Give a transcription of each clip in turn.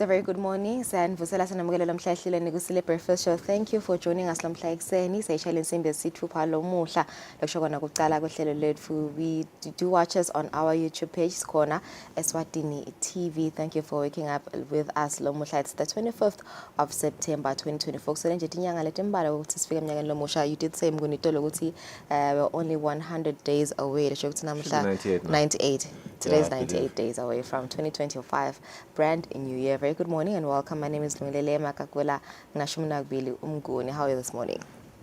a very good morning. Sanvusela sanamukela lamhla ni Kusile Breakfast Show. Thank you for joining us lamhla ekseni. Sayishayela insimbi yesithupha lomuhla lokusho kona kuqala kohlelo lethu. We do watch us on our YouTube page khona Eswatini TV. Thank you for waking up with us lomuhla. It's the 25th of September 2024. So nje tinyanga letimbala ukuthi sifike eminyakeni lomusha. You did say mgunitolo ukuthi we're only 100 days away. Lokusho ukuthi namhla 98. Today's 98 days away from 2025. Brand new year. Very good morning and welcome. My name is Lungelele Makakwela Nashmunakbili Umguni. How are you this morning?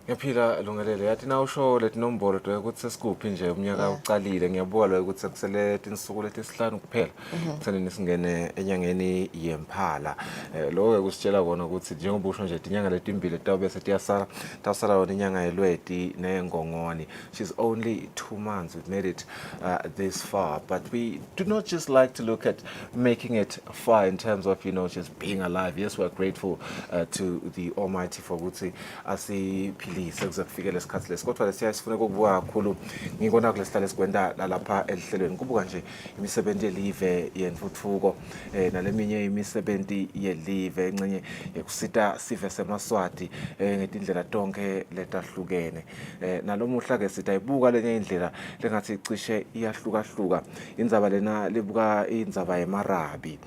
Ngiyaphila Lungelele yathi na usho lethi nombolo to ukuthi sesikuphi nje umnyaka uqalile ngiyabona ukuthi sekusele insuku letisihlanu kuphela kutheni singene enyangeni yemphala lo ke kusitshela kona ukuthi njengoba usho nje inyanga letimbili tawube tasala wona inyanga yelweti nengongoni. She's only 2 months. We've made it this far, but we do not just like to look at making it far in terms of just being alive. Yes, we're grateful to the Almighty for ukuthi sekuzakufikela isikhathi lesi kodwa siyasifuna ukubuka kakhulu ngikona kulesihlale sikwenda lapha elihlelweni kubuka nje imisebenzi yelive yentuthuko naleminye imisebenzi yelive encenye ekusita sive semaswati ngetindlela tonke letahlukene nalomuhla ke sitayibuka lenye indlela lengathi cishe iyahluka indzaba lena libuka indzaba yeMarabi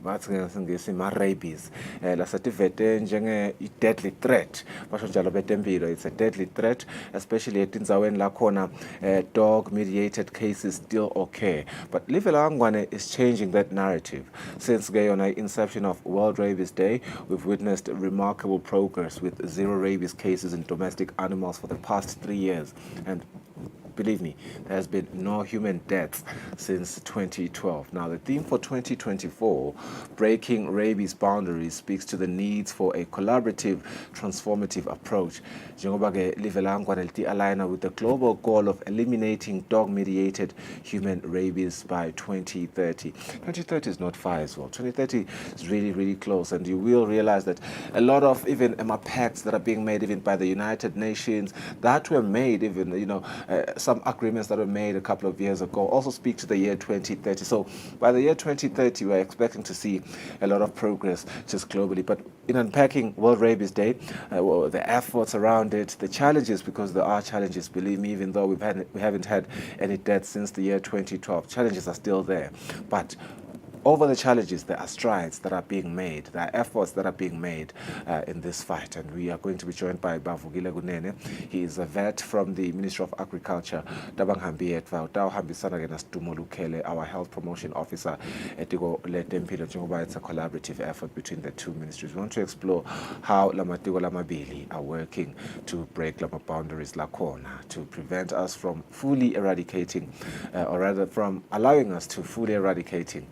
bathi ngesingisi Rabies lasativete njenge deadly threat basho njalo betempilo. It's a deadly threat, especially etindzaweni la khona dog mediated cases still occur, but Livelangwane is changing that narrative. Since on the inception of World Rabies Day, we've witnessed remarkable progress with 0 rabies cases in domestic animals for the past 3 years, and believe me, there has been no human deaths since 2012. Now, the theme for 2024, Breaking Rabies Boundaries, speaks to the needs for a collaborative, transformative approach. Align with the global goal of eliminating dog-mediated human rabies by 2030. 2030 is not far as well. 2030 is really, really close, and you will realize that a lot of even pacts that are being made even by the United Nations, that were made even, some agreements that were made a couple of years ago also speak to the year 2030. So by the year 2030, we're expecting to see a lot of progress just globally. But in unpacking World Rabies Day, the efforts around it, the challenges, because there are challenges, believe me, even though we haven't had any deaths since the year 2012, challenges are still there. But over the challenges, there are strides that are being made, there are efforts that are being made in this fight. And we are going to be joined by Bavugile Gunene. He is a vet from the Ministry of Agriculture. Our health promotion officer. It's a collaborative effort between the two ministries. We want to explore how Lamatigo Lamabili are working to break Lama boundaries Lacona, to prevent us from fully eradicating, or rather from allowing us to fully eradicating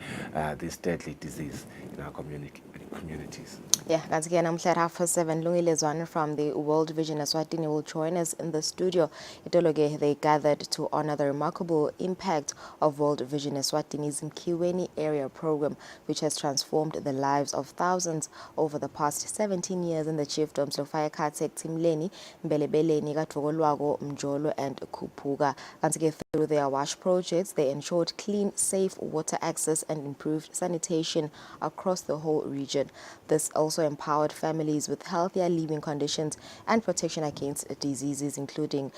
this deadly disease in our communities. Yeah, that's again. I'm at 7:30. Lungile Zwane from the World Vision Eswatini will join us in the studio. Itologe, they gathered to honor the remarkable impact of World Vision Eswatini's Mkiweni area program, which has transformed the lives of thousands over the past 17 years in the chiefdoms of Fayakatek, Timleni, Mbelebeleni, Gatogolwago, Mjolo, and Kupuga. And through their wash projects, they ensured clean, safe water access and improved sanitation across the whole region. This also empowered families with healthier living conditions and protection against diseases, including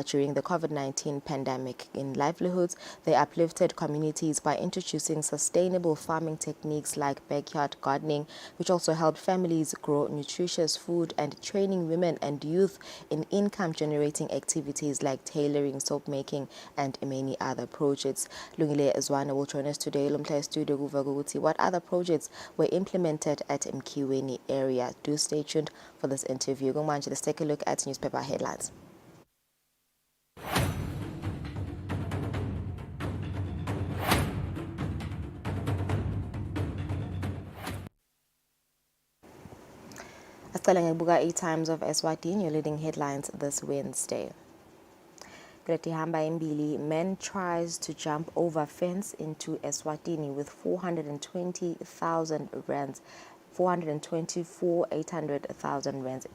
during the COVID-19 pandemic. In livelihoods, they uplifted communities by introducing sustainable farming techniques like backyard gardening, which also helped families grow nutritious food, and training women and youth in income-generating activities like tailoring, soap making, and many other projects. Lungile Zwane will join us today. Lumtla Studio Guvaguti. What other projects were implemented at Mkiweni area? Do stay tuned for this interview. Let's take a look at newspaper headlines. Ascala ngebuka 8 times of Eswatini, your leading headlines this Wednesday. Gretihamba Mbili, man tries to jump over fence into Eswatini with 420,000 rands. 424,800,000 rands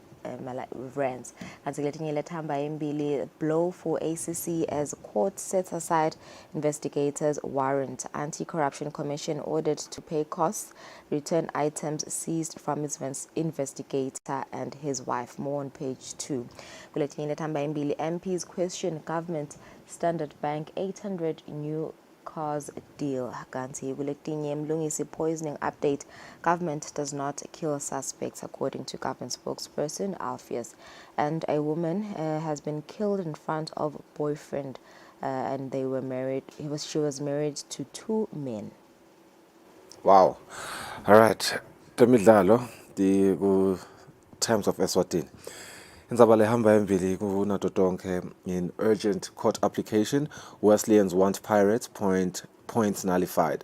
rands. Kanti letinye lethamba embili, blow for ACC as court sets aside investigators' warrant. Anti-Corruption Commission ordered to pay costs, return items seized from its investigator and his wife. More on page 2. Kuletinye lethamba embili, MPs question government Standard Bank 800 new cars deal. Kanti kuletinye Mlungisi poisoning update. Government does not kill suspects, according to government spokesperson Alpheus. And a woman has been killed in front of boyfriend, and they were married. She was married to 2 men. Wow. All right. Temidlalo the Times of Eswatini. Indzaba lehamba embili kunato tonke in urgent court application. Wesleyans want Pirates points nullified.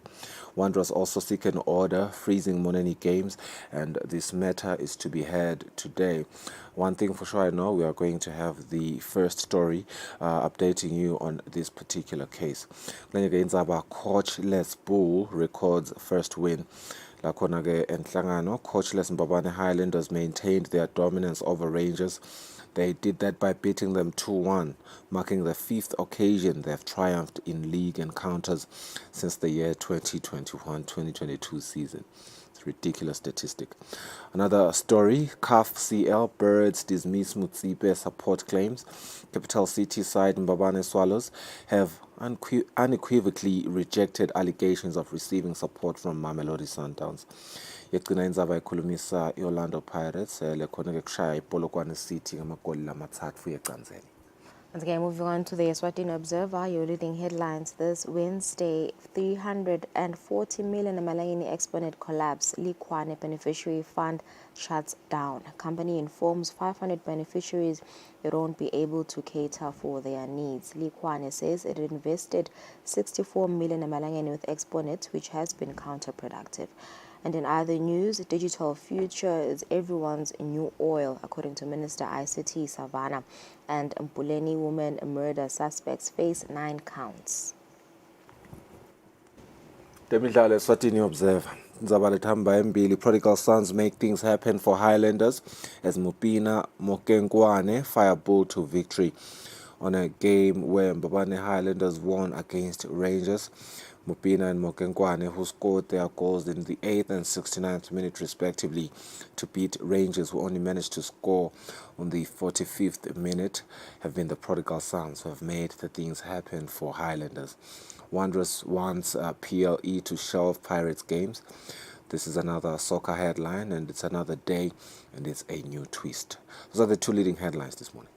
Wanderers also seek an order freezing Moneni games, and this matter is to be heard today. One thing for sure I know, we are going to have the first story updating you on this particular case. Coachless Bull records first win. Lakhona ke enhlangano, coachless Mbabane Highlanders maintained their dominance over Rangers. They did that by beating them 2-1, marking the 5th occasion they've triumphed in league encounters since the year 2021-2022 season. It's a ridiculous statistic. Another story, CAF CL Birds dismiss Mutsipe support claims. Capital City side Mbabane Swallows have unequivocally rejected allegations of receiving support from Mamelodi Sundowns. Yegcina indzaba ikhulumisa iOrlando Pirates lekhona ke kushaya iPolokwane City ngamagoli lamathathu ecanzeni. Once again, moving on to the Eswatini Observer, your leading headlines this Wednesday: 340 million Malaini Exponent collapse. Likwane beneficiary fund shuts down. Company informs 500 beneficiaries it won't be able to cater for their needs. Likwane says it invested 64 million Malangeni with Exponent, which has been counterproductive. And in other news, digital future is everyone's new oil, according to Minister ICT Savannah. And Mpuleni woman murder suspects face 9 counts. Temidlalo Eswatini Observer. Indzaba lethamba embili, prodigal sons make things happen for Highlanders as Mupina Mokenkwane fire bull to victory on a game where Mbabane Highlanders won against Rangers. Mupina and Mokenkwane, who scored their goals in the 8th and 69th minute respectively to beat Rangers, who only managed to score on the 45th minute, have been the prodigal sons who have made the things happen for Highlanders. Wanderers wants PLE to shelve Pirates games. This is another soccer headline, and it's another day, and it's a new twist. Those are the 2 leading headlines this morning.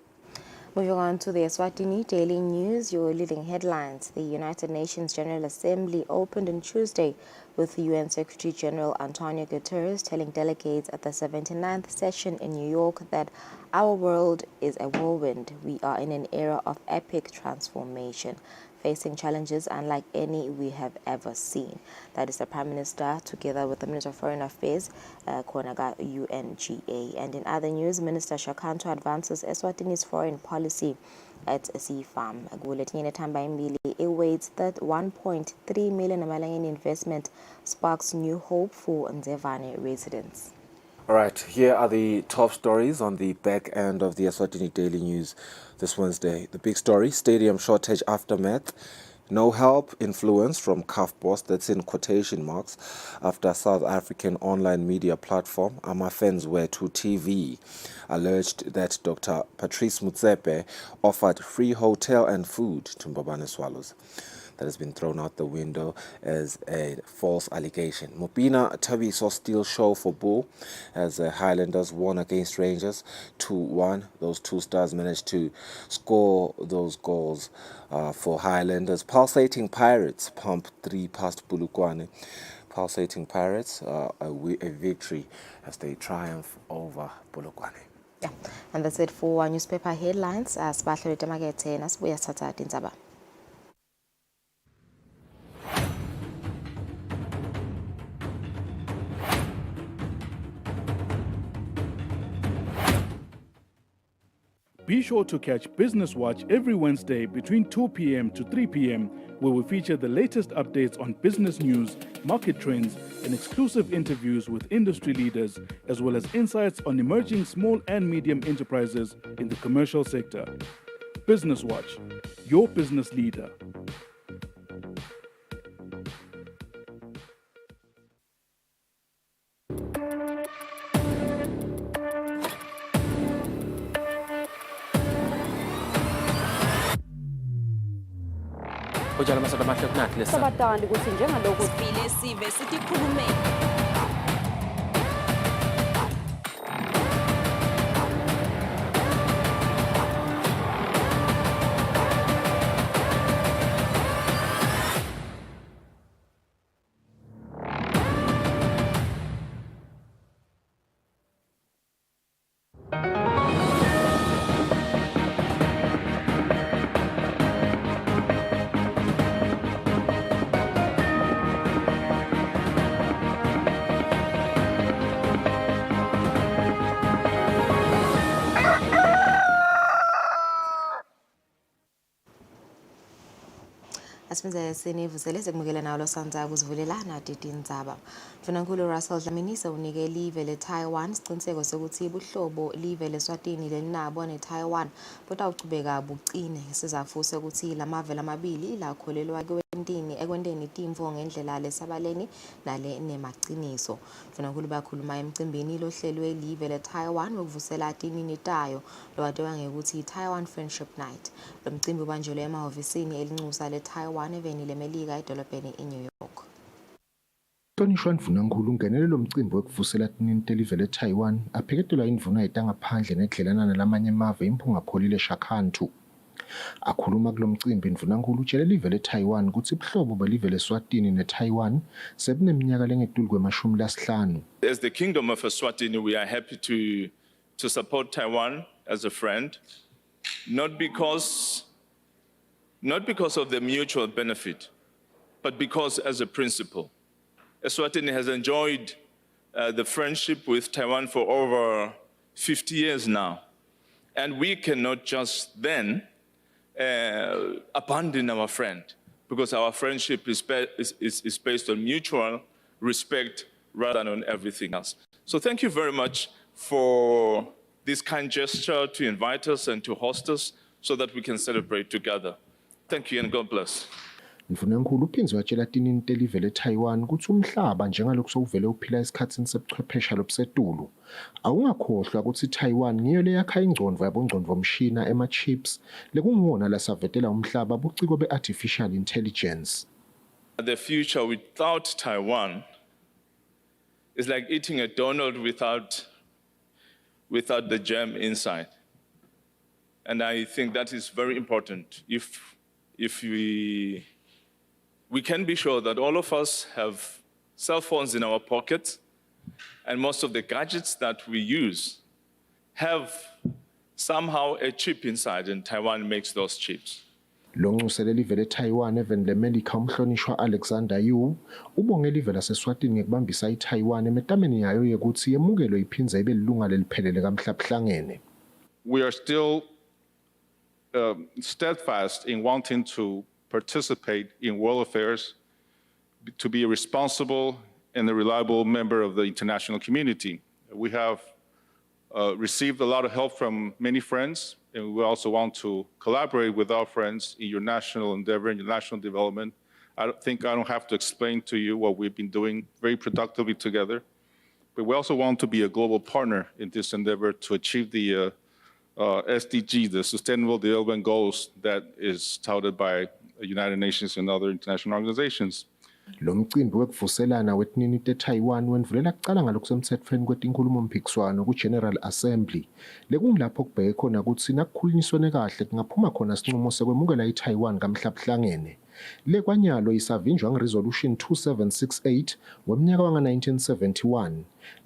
Moving on to the Eswatini Daily News, your leading headlines. The United Nations General Assembly opened on Tuesday with UN Secretary General Antonio Guterres telling delegates at the 79th session in New York that our world is a whirlwind. We are in an era of epic transformation, facing challenges unlike any we have ever seen. That is the Prime Minister, together with the Minister of Foreign Affairs, Konaga UNGA. And in other news, Minister Shakanto advances Eswatini's foreign policy at CFAM. It awaits that 1.3 million Malayan investment sparks new hope for Nzevane residents. All right, here are the top stories on the back end of the Eswatini Daily News this Wednesday. The big story, stadium shortage aftermath. No help, influence from CAF boss, that's in quotation marks, after South African online media platform Amafenswe to TV alleged that Dr. Patrice Motsepe offered free hotel and food to Mbabane Swallows. That has been thrown out the window as a false allegation. Mopina Tabiso still show for Bull as Highlanders won against Rangers 2-1. Those 2 stars managed to score those goals for Highlanders. Pulsating Pirates pump 3 past Bulukwane. Pulsating Pirates a victory as they triumph over Bulukwane. Yeah, and that's it for our newspaper headlines. Sibahle Temagete nasibuya satha indzaba. Be sure to catch Business Watch every Wednesday between 2 p.m. to 3 p.m., where we feature the latest updates on business news, market trends, and exclusive interviews with industry leaders, as well as insights on emerging small and medium enterprises in the commercial sector. Business Watch, your business leader. Ujala masada mahle kunathi lesa. Sabatandi ukuthi njengalokhu sivile sive sikhulume. Asibenze sinivusele sekumukela nawo losanza kuzivulelana titindzaba. Mfunankulu Russell Dlaminisa unike live le Taiwan siqiniseko sokuthi buhlobo live le Eswatini lelinabo ne Taiwan butawuchubeka bucine sizafuse ukuthi lamave lamabili lakholelwa ekwenteni timvo ngendlela lesabaleni nale nemaqiniso. Mfunankulu bakhuluma emcimbini lohlelwe live le Taiwan ukuvusela tinini tayo lowathiwa ngekuthi Taiwan Friendship Night. Lo mcimbi ubanjelwe emahhovisini elincusa le Taiwan eveni leMelika edolobheni eNew York. Hlonishwa Mfunankulu ungenele lo mcimbi wekuvusela tinini telive le Taiwan apheketelwa imvuno ayitangaphandle nedlelanana lamanye amave imphungapholile Shakhantu. Akhuluma kulo mcimbi Mfunankulu utshele live le Taiwan ukuthi buhlobo belive le Eswatini ne Taiwan sebuneminyaka lengedluli kwemashumi lasihlanu. As the Kingdom of Eswatini, we are happy to support Taiwan as a friend, not because of the mutual benefit, but because as a principle. Eswatini has enjoyed the friendship with Taiwan for over 50 years now, and we cannot just then abandon our friend, because our friendship is based on mutual respect rather than on everything else. So thank you very much for this kind gesture to invite us and to host us so that we can celebrate together. Thank you and God bless. Mfunankulu uphindze watshela tinini telive le Taiwan ukuthi umhlaba njengalokhu sowuvele uphila esikhatsini sebuchwephesha lobusetulu awungakhohlwa ukuthi Taiwan ngiyo leyakha ingcondvo yabongcondvomshina ema-chips lekungiwona lasavetela umhlaba buciko be-artificial intelligence. The future without Taiwan is like eating a donut without the jam inside. And I think that is very important. If we can be sure that all of us have cell phones in our pockets, and most of the gadgets that we use have somehow a chip inside, and Taiwan makes those chips. Lo nxusele live le Taiwan eveni leMelika umhlonishwa Alexander Yu ubonge live laseSwatini ngekubambisa iTaiwan emetameni yayo yekuthi yemukelwe iphindze ibe lilunga leliphelele kamhlabuhlangene. We are still steadfast in wanting to participate in world affairs, to be a responsible and a reliable member of the international community. We have received a lot of help from many friends, and we also want to collaborate with our friends in your national endeavor, in your national development. I don't have to explain to you what we've been doing very productively together, but we also want to be a global partner in this endeavor to achieve the SDG, the Sustainable Development Goals that is touted by the United Nations and other international organizations. Lo mcimbi wekuvuselana wetinini te-Taiwan wenvulela kucala ngalokusemthethweni kwetinkulumo mpikiswano ku-General Assembly lekungilapho kubheke khona ukuthi nakukhulunyiswane kahle kungaphuma khona sinqumo sekwemukela iTaiwan kamhlabuhlangene. Lekwanyalo isavinjwa ngeResolution 2768 weminyaka wanga-1971.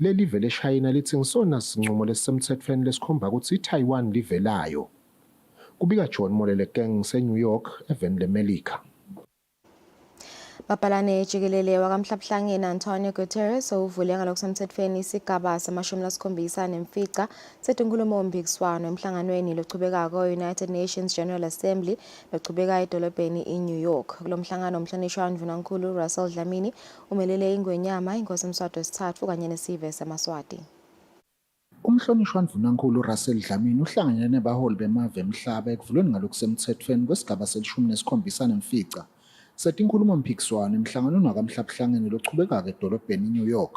Lelive leShayina lithi ngisona sinqumo lesisemthethweni lesikhomba ukuthi iTaiwan live layo. Kubika John Molele Gang se-New York eveni leMelika. Mapalane jikelele wakamhlabhlangeni Antonio Guterres uvule ngalokusemthethweni isigaba sama-17 nemfica setinkhulumo mpikiswano emhlanganweni lochubekako United Nations General Assembly lochubeka edolobheni iNew York. Kulo mhlangano umhlonishwa uNdunankulu Russell Dlamini umelele ingwenyama inkosi Mswati wesithathu kanye nesive samaSwati. Umhlonishwa uNdunankulu Russell Dlamini uhlangene nabaholi bemave emhlaba ekuvulweni ngalokusemthethweni kwesigaba se-17 nemfica setinkhulumo mpikiswano emhlanganweni wakamhlabhlangeni lochubekako edolobheni iNew York.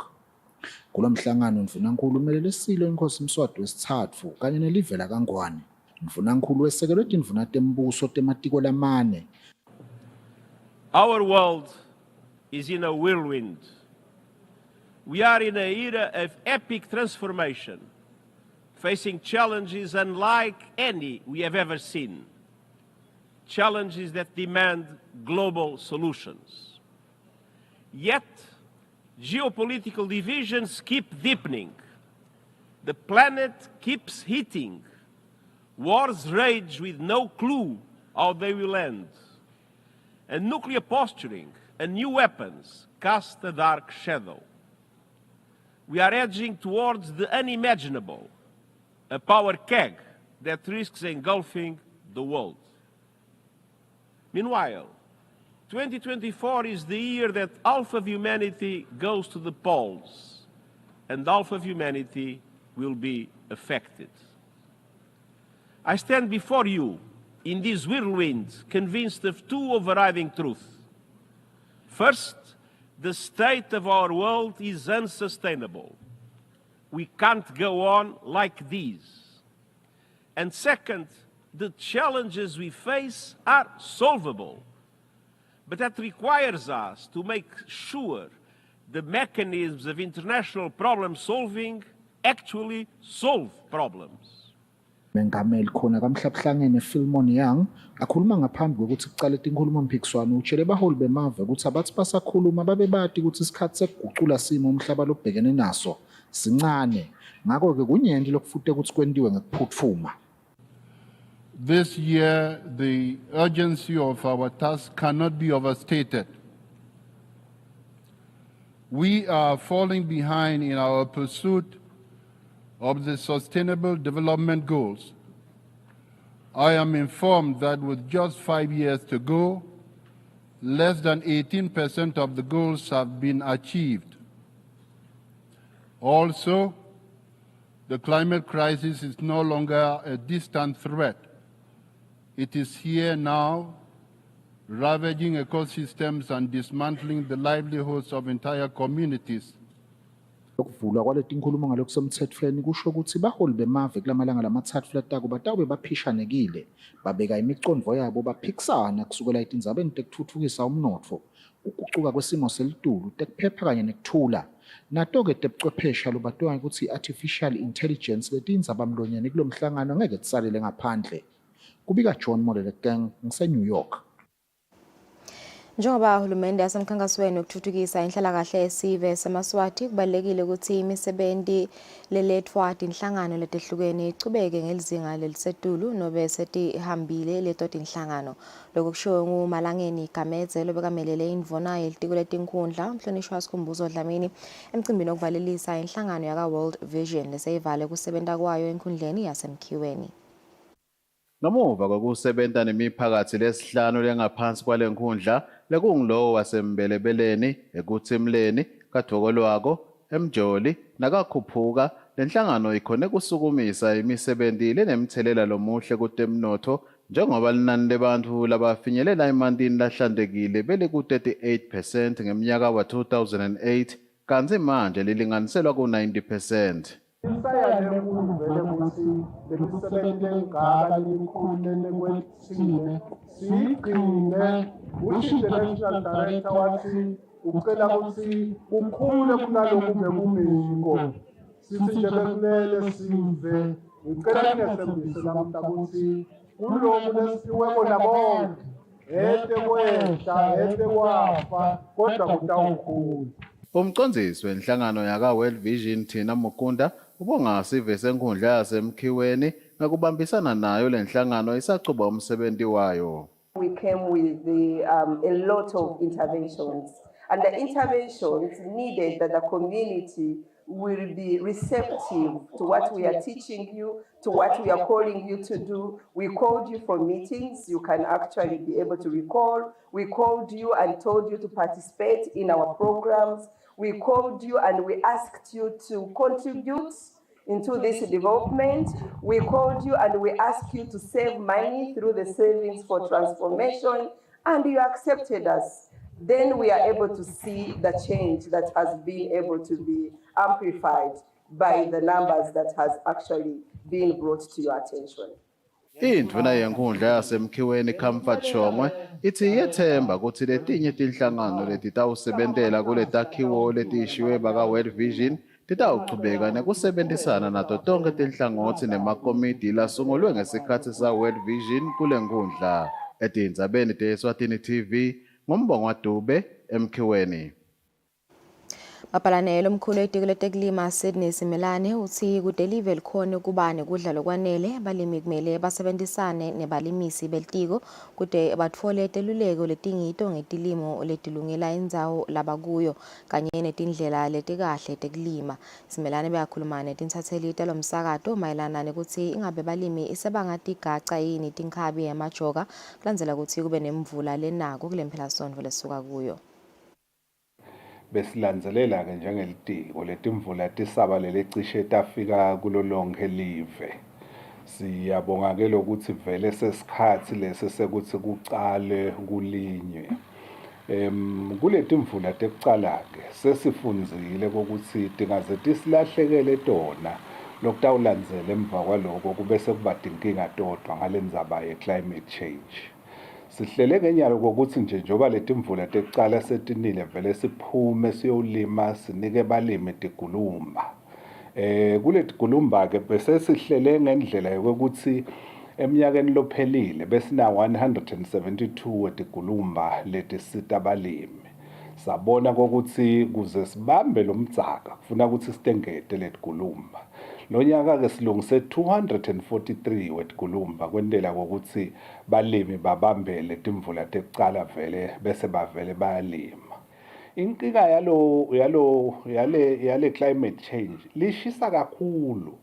Kulo mhlangano uNdunankulu umelele isilo inkosi Mswati wesithathu kanye nelive lakangwane. uNdunankulu wesekelwe tindvuna tembuso tematiko lamane. Our world is in a whirlwind. We are in an era of epic transformation, facing challenges unlike any we have ever seen. Challenges that demand global solutions. Yet, geopolitical divisions keep deepening. The planet keeps heating. Wars rage with no clue how they will end. And nuclear posturing and new weapons cast a dark shadow. We are edging towards the unimaginable, a power keg that risks engulfing the world. Meanwhile, 2024 is the year that half of humanity goes to the polls, and half of humanity will be affected. I stand before you in this whirlwind, convinced of two overriding truths. First, the state of our world is unsustainable. We can't go on like this. And second, the challenges we face are solvable, but that requires us to make sure the mechanisms of international problem solving actually solve problems. Mengameli khona kamhlabhlangeni Philemon Young akhuluma ngaphambi kokuthi kucale tinkhulumo mpikiswano utshele baholi bemave ukuthi abathi basakhuluma babe bati ukuthi isikhathi sekugucula simo umhlaba lobhekene naso sincane ngakho ke kunyenti lokufute ukuthi kwentiwe ngekuphuthuma. This year, the urgency of our task cannot be overstated. We are falling behind in our pursuit of the Sustainable Development Goals. I am informed that with just 5 years to go, less than 18% of the goals have been achieved. Also, the climate crisis is no longer a distant threat. It is here now, ravaging ecosystems and dismantling the livelihoods of entire communities. Ukuvulwa kwaletinkhulumo ngalokusemthethweni kusho ukuthi baholi bemave kulamalanga lamathathu latako batawube baphishanekile babeka imicondvo yabo baphikisana kusukela etindzabeni tekutfutfukisa umnotfo ukucuka kwesimo selitulu tekuphepha kanye nekuthula nato-ke tebuchwephesha lobatwa ukuthi artificial intelligence letindzabamlonyeni kulo mhlangano ngeke tisalele ngaphandle. Kubika John Molelekeng ngise-New York. Njengoba uhulumende yasemkhankasweni ukuthuthukisa inhlalakahle yesive samaSwati kubalekile ukuthi imisebenzi lelethwa inhlangano letehlukene ichubeke ngelizinga lelisetulu nobe setihambile leto tinhlangano. Lokho kushiwo nguMalangeni Gamedze lobekamelele indvuna yelitiko letinkhundla umhlonishwa Sikhumbuzo Dlamini emcimbini wokuvalelisa inhlangano yaka World Vision leseyivale kusebenta kwayo enkhundleni yasemkhiweni. Ngemuva kokusebenta nemiphakathi lesihlanu lengaphansi kwalenkhundla lekungilowo wasembelebeleni ekuthimleni kaDokolwako eMjoli nakakhuphuka lenhlangano ikhone kusukumisa imisebenzi lenemthelela lomuhle kutemnotho njengoba linani lebantu labafinyelela emandini lahlantekile bele ku-38% ngeminyaka wa-2008 kanti manje lilinganiselwa ku-90%. Isayale kuvele ukuthi lemisebenti engaka lemikhulu lekwethile sigcine usho international director wathi ucela ukuthi kukhule kunalokhu bekumiko sithi nje bekulele sive ucela kunesembise lamuhla ukuthi kulokhu lesiphiwe kona bonke ete kwehla ete kwafa kodwa kutawukhula. Umcondzisi wenhlangano yaka World Vision Thina Mukunda ubonga sive senkundla yasemkhiweni ngakubambisana nayo lenhlangano isacuba umsebenzi wayo. We we came with a lot of interventions. And the interventions needed that the community will be receptive to what we are teaching you, to what we are calling you to do. We called you for meetings, you can actually be able to recall. We called you and told you to participate in our programs. We called you and we asked you to contribute into this development. We called you and we asked you to save money through the savings for transformation, and you accepted us. Then we are able to see the change that has been able to be amplified by the numbers that has actually been brought to your attention. Indvuna yenkundla yasemkhiweni Comfort Shongwe ithi yethemba ukuthi letinye tinhlangano letitawusebentela kuletakhiwo letiyishiwe baka World Vision titawuchubeka nekusebenzisana nato tonke tinhlangothi nemakomiti lasungulwe ngesikhathi sa World Vision kule nkundla. Etindzabeni te-Eswatini TV ngumbongo Dube emkhiweni. Mapalanelo omkhulu wetiko letekulima Sydney Simelane uthi kudelive likhona kuba nekudla lokwanele abalimi kumele basebenzisane nebalimisi belitiko kude batfole teluleko letingito ngetilimo letilungela indzawo labakuyo kanye netindlela letikahle tekulima. Simelane beyakhuluma netinsatheli talomsakato mayelana nekuthi ingabe balimi isebangatigaca yini tinkhabi yemajoka kulandzela ukuthi kube nemvula lenako kule mpelasonto lesuka kuyo. Besilandzelela ke njengelitiko letimvula tisabalele cishe tafika kulo lonke live. Siyabonga ke lokuthi vele sesikhathi lese sekuthi kucale kulinywe. Kuletimvula tekucala ke sesifunzile ukuthi tingaze tisilahlekele tona lokutawulandzela emva kwaloko kube sekuba tinkinga todwa ngalendzaba ye climate change. Sihlele ngenyalo kokuthi nje njoba letimvula tekucala setinile vele siphume siyolima sinike balimi tigulumba. Kule tigulumba ke bese sihlele ngendlela yokuthi eminyakeni lophelile besina 172 wetigulumba letisita balimi. Sabona ukuthi kuze sibambe lo mdzaka kufuna ukuthi sitengete letigulumba. Lo nyaka ke silungise 243 wetigulumba kwendela kokuthi balimi babambele timvula tekucala vele bese bavele bayalima. Inkinga yale climate change lishisa kakhulu.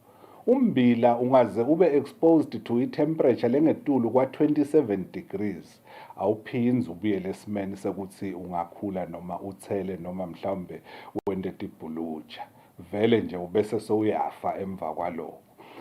Umbila ungaze ube exposed to temperature lengetulu kwa 27 degrees awuphinzi ubuyele esimeni sekuthi ungakhula noma uthele noma mhlawumbe wende tibhuluja. Vele nje ubese soyafa emva kwaloko.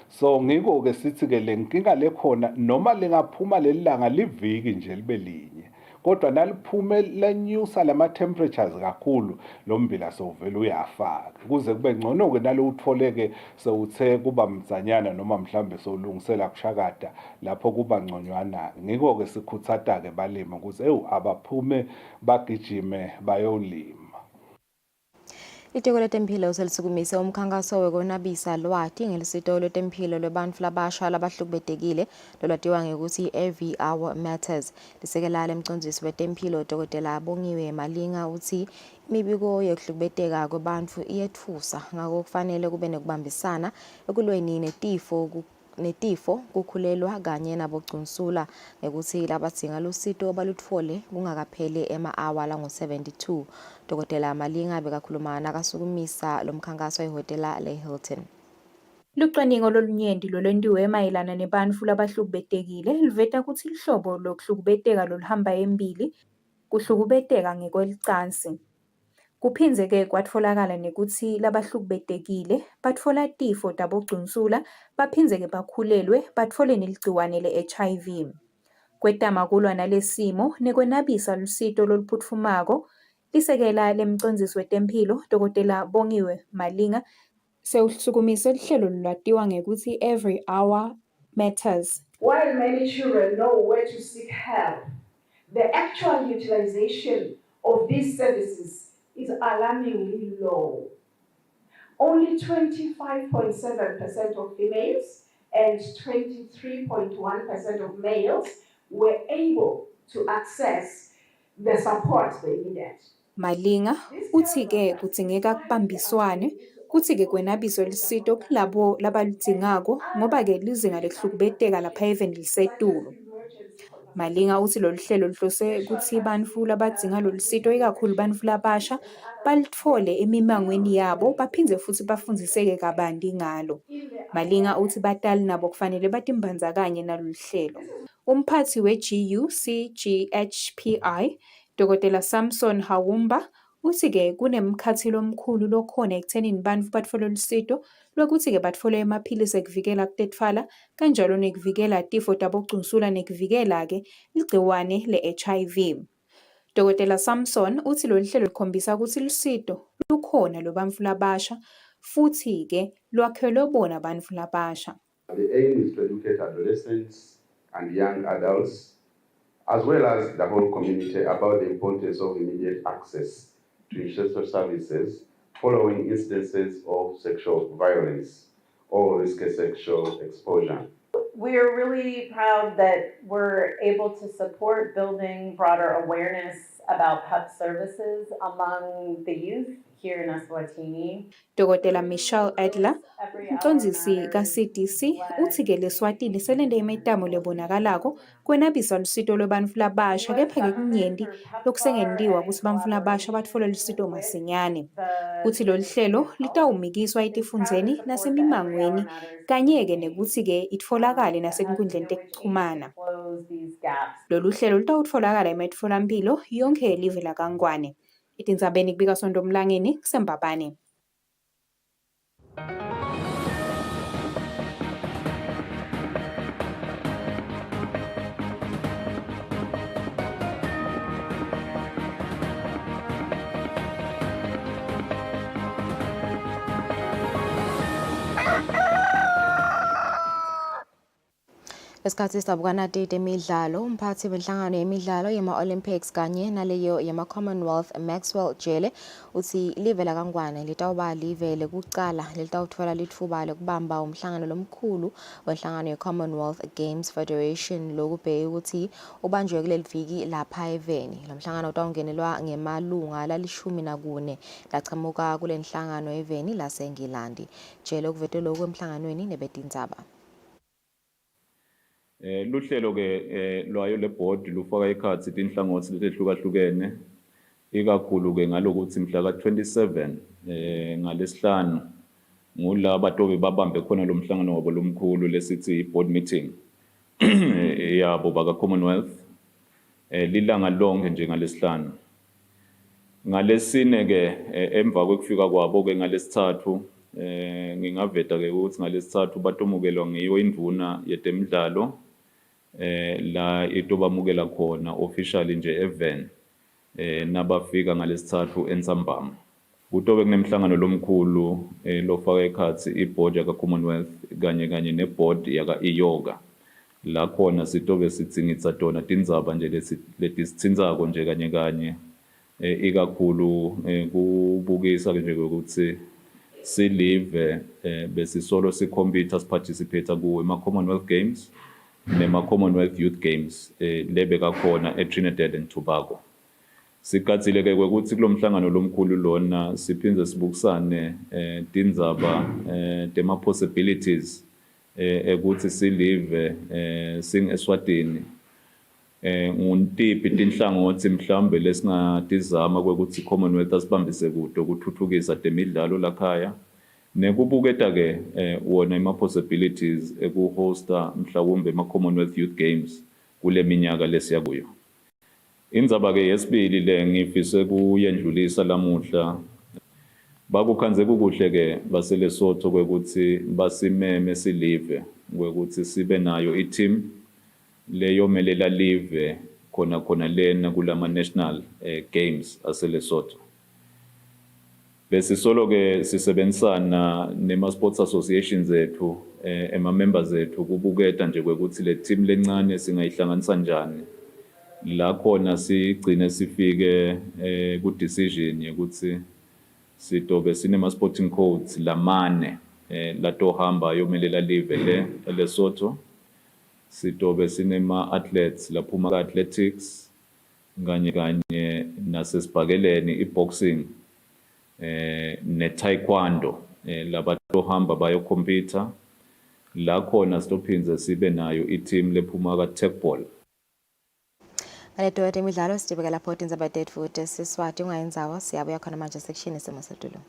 So ngiko ke sithi ke lenkinga lekhona noma lingaphuma lelilanga liviki nje libe linye. Kodwa naliphume lenyusa lama temperatures kakhulu lo mbila sovela uyafa. Kuze kube ngcono ke nalo utfoleke sewuthe kuba mdzanyana noma mhlambe solungisela kushakada lapho kuba ngconywana. Ngiko ke sikhutsata ke balimi ukuthi abaphume bagijime bayolima. Itiko letemphilo selisukumise umkhankaso wekonabisa lwati ngelisito letemphilo lwebantfu labasha labahlukubetekile lolwatiwa ngekuthi Every Hour Matters. Lisekela lemcondzisi wetemphilo Dr. Bongiwe Malinga uthi imibiko yokuhlukubeteka kwebantfu iyetfusa ngako kufanele kube nekubambisana ekulweni netifo kukhulelwa kanye nabogcunsula ngekuthi labadzinga lusito balutfole kungakapheli ema-hour langu-72. Dr. Malinga bekakhuluma nakasukumisa lomkhankaso ehhotela le-Hilton. Lucwaningo lolunyenti lolwentiwe mayelana nebantfu labahlukubetekile liveta kutsi lihlobo lokuhlukubeteka loluhamba embili kuhlukubeteka ngekwelicansi. Kuphindze-ke kwatfolakala nekutsi labahlukubetekile batfola tifo tabogcunsula baphindze-ke bakhulelwe batfole neligciwane le-HIV. Kwetama kulwa nalesimo nekwenabisa lusito loluphutfumako lisekela lemcondzisi wetemphilo Dr. Bongiwe Malinga sewusukumise lihlelo lolwatiwa ngekuthi Every Hour Matters. While many children know where to seek help, the actual utilization of these services is alarmingly low. Only 25.7% of females and 23.1% of males were able to access the support they needed. Malinga uthi-ke kudzingeka kubambiswane kutsi-ke kwenabiswe lusito kulabo labaludzingako ngoba-ke lizinga lekuhlukubeteka lapha eveni lisetulu. Malinga uthi lolu hlelo luhlose ukuthi bantfu labadzinga lolu sito ikakhulu bantfu labasha balithole emimangweni yabo baphindze futhi bafundziseke kabanti ngalo. Malinga uthi batali nabo kufanele batimbandzakanye nalolu hlelo. Umphathi we-GUCGHPI, Dr. Samson Hawumba, uthi-ke kunemkhathilo omkhulu lokhona ekuthenini bantfu batfole lusito lwekuthi-ke batfole emaphilisi ekuvikela kutetfala kanjalo nekuvikela tifo tabocungsula nekuvikela-ke igciwane le-HIV. Dr. Samson uthi lolu hlelo lukhombisa ukuthi lusito lukhona lwebantfu labasha futhi-ke lwakhelwe bona bantfu labasha. The aim is to educate adolescents and young adults, as well as the whole community, about the importance of immediate access to social services following instances of sexual violence or risky sexual exposure. We're really proud that we're able to support building broader awareness about PEP services among the youth here in Eswatini. Dr. Michelle Adler, umcondzisi ka-CDC, uthi-ke leSwatini selende imetamo lebonakalako kwenabisa lusito lwebantfu labasha kepha-ke kunyenti lokusengentiwa kutsi bantfu labasha batfole lusito masinyane. Uthi lolu hlelo litawumikiswa etifundzeni nasemimangweni kanye-ke nekutsi-ke itfolakale nasetinkhundleni tekuchumana. Lolu hlelo lutawutfolakala emitfolamphilo yonkhe yelive lakangwane. Etindzabeni kubika Sondo Mlangeni kusembabane. Esikhathi sabukana temidlalo, umphathi wenhlangano yemidlalo yema-Olympics kanye naleyo yema-Commonwealth Maxwell Jele uthi live lakangwane litawuba live lekucala litawutfola litfuba lekubamba umhlangano lomkhulu wenhlangano ye-Commonwealth Games Federation lokubheke ukuthi ubanjwe kuleli viki lapha eveni. Lo mhlangano utawungenelwa ngemalunga la14 lachamuka kule nhlangano eveni laseNgilandi. Jele ukuvete lokhu emhlanganweni nebetindzaba. Luhlelo ke lwayo le board lufaka ikhathi tinhlangothi letehlukahlukene ikakhulu ke ngalokuthi mhla ka27 ngalesihlanu ngulaba tobe babambe khona lo mhlangano wabo lomkhulu lesithi board meeting yabo baka Commonwealth lilanga lonke nje ngalesihlanu. Ngalesine ke emva kwekufika kwabo ke ngalesithathu ngingaveta ke ukuthi ngalesithathu batomukelwa ngiyo indvuna yetemidlalo la itobamukela khona officially nje event nabafika ngalesithathu entsambama. Kutobe kunemhlangano lomkhulu lofaka ekhathi iboard yaka Commonwealth kanye neboard yaka iyoga la khona sitobe sitsingitsa tona tindzaba nje letisitsintsako nje kanye ikakhulu kubukisa nje ukuthi silive besisolo sikhompyutha siparticipate kuwo ema-Commonwealth Games nema-Commonwealth Youth Games lebeka khona eTrinidad and Tobago. Sikatsile ke ukuthi kulo mhlangano lomkhulu lona siphindze sibukisane tindzaba tema-possibilities ukuthi silive sing-Eswatini nguntiphi tinhlangothi mhlambe lesingatizama kwekuthi Commonwealth asibambise kude ukuthuthukisa temidlalo lakhaya nekubuketa ke wona ima-possibilities ekuhosta mhlawumbe ama-Commonwealth Youth Games kule minyaka lesiya kuyo. Indzaba ke yesibili le ngifise kuyendlulisa lamuhla bakukhanze kukuhle ke baseLesotho kwekuthi basimeme silive kwekuthi sibe nayo i-team leyomelela live khona lena kulama national games aseLesotho. Besisolo ke sisebenzisana nema sports associations zethu ema-members zethu kubuketa nje kwekuthi le team lencane singayihlanganisa njani la khona sigcine sifike ku decision ukuthi sitobe sinema sporting codes lamane latohamba yomelela live le eLesotho. Sitobe sinema athletes laphuma ka athletics kanye nasesibhakeleni i-boxing ne taekwondo labatohamba bayo computer la khona sitophinze sibe nayo i-team lephuma ka tech ball. Aneto temidlalo sidibeka lapho tindzaba tetfu tesiswati ungayindzawo siyabuya khona manje section isimo setulu.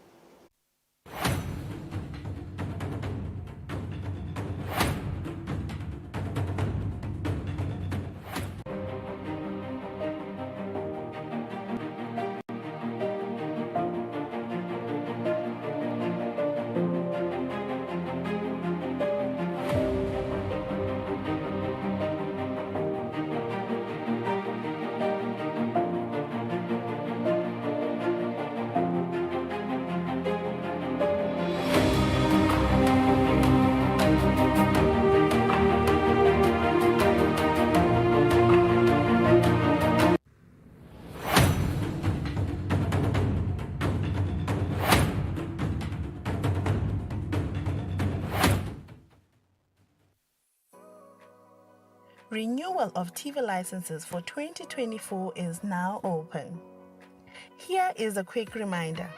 Renewal of TV licenses for 2024 is now open. Here is a quick reminder.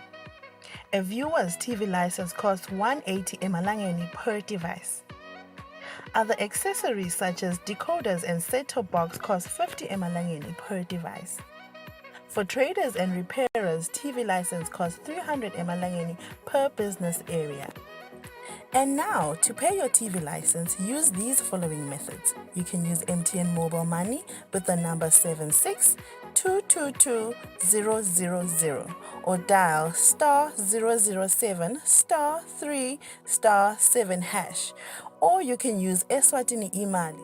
A viewer's TV license costs 180 emalangeni per device. Other accessories such as decoders and set-top box cost 50 emalangeni per device. For traders and repairers, TV license costs 300 emalangeni per business area. And now, to pay your TV license, use these following methods. You can use MTN Mobile Money with the number 76222000 or dial *007 *3 *7#. Or you can use Eswatini Imali.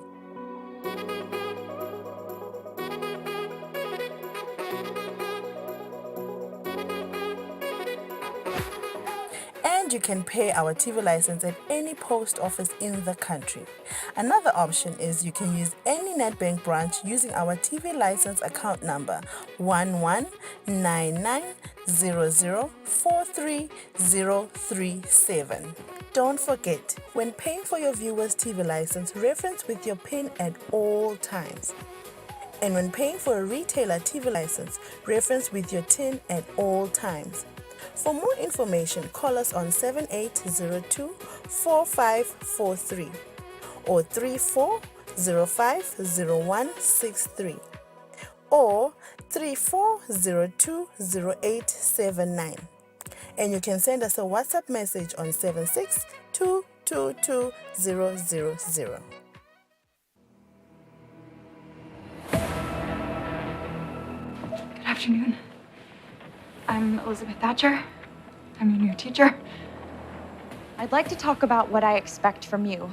And you can pay our TV license at any post office in the country. Another option is you can use any NetBank branch using our TV license account number 119900430037. Don't forget, when paying for your viewer's TV license, reference with your PIN at all times. And when paying for a retailer TV license, reference with your TIN at all times. For more information, call us on 7802-4543 or 34050163 or 34020879. And you can send us a WhatsApp message on 762222000. Good afternoon. I'm Elizabeth Thatcher. I'm your new teacher. I'd like to talk about what I expect from you.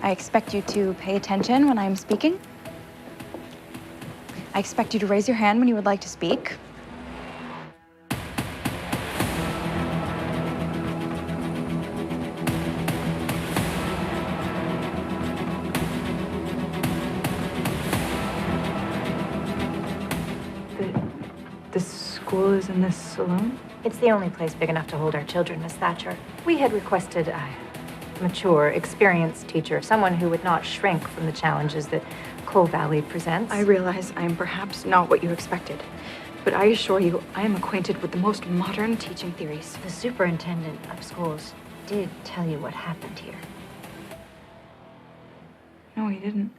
I expect you to pay attention when I'm speaking. I expect you to raise your hand when you would like to speak. The school is in this saloon? It's the only place big enough to hold our children, Miss Thatcher. We had requested a mature, experienced teacher, someone who would not shrink from the challenges that Coal Valley presents. I realize I am perhaps not what you expected, but I assure you I am acquainted with the most modern teaching theories. The superintendent of schools did tell you what happened here. No, he didn't.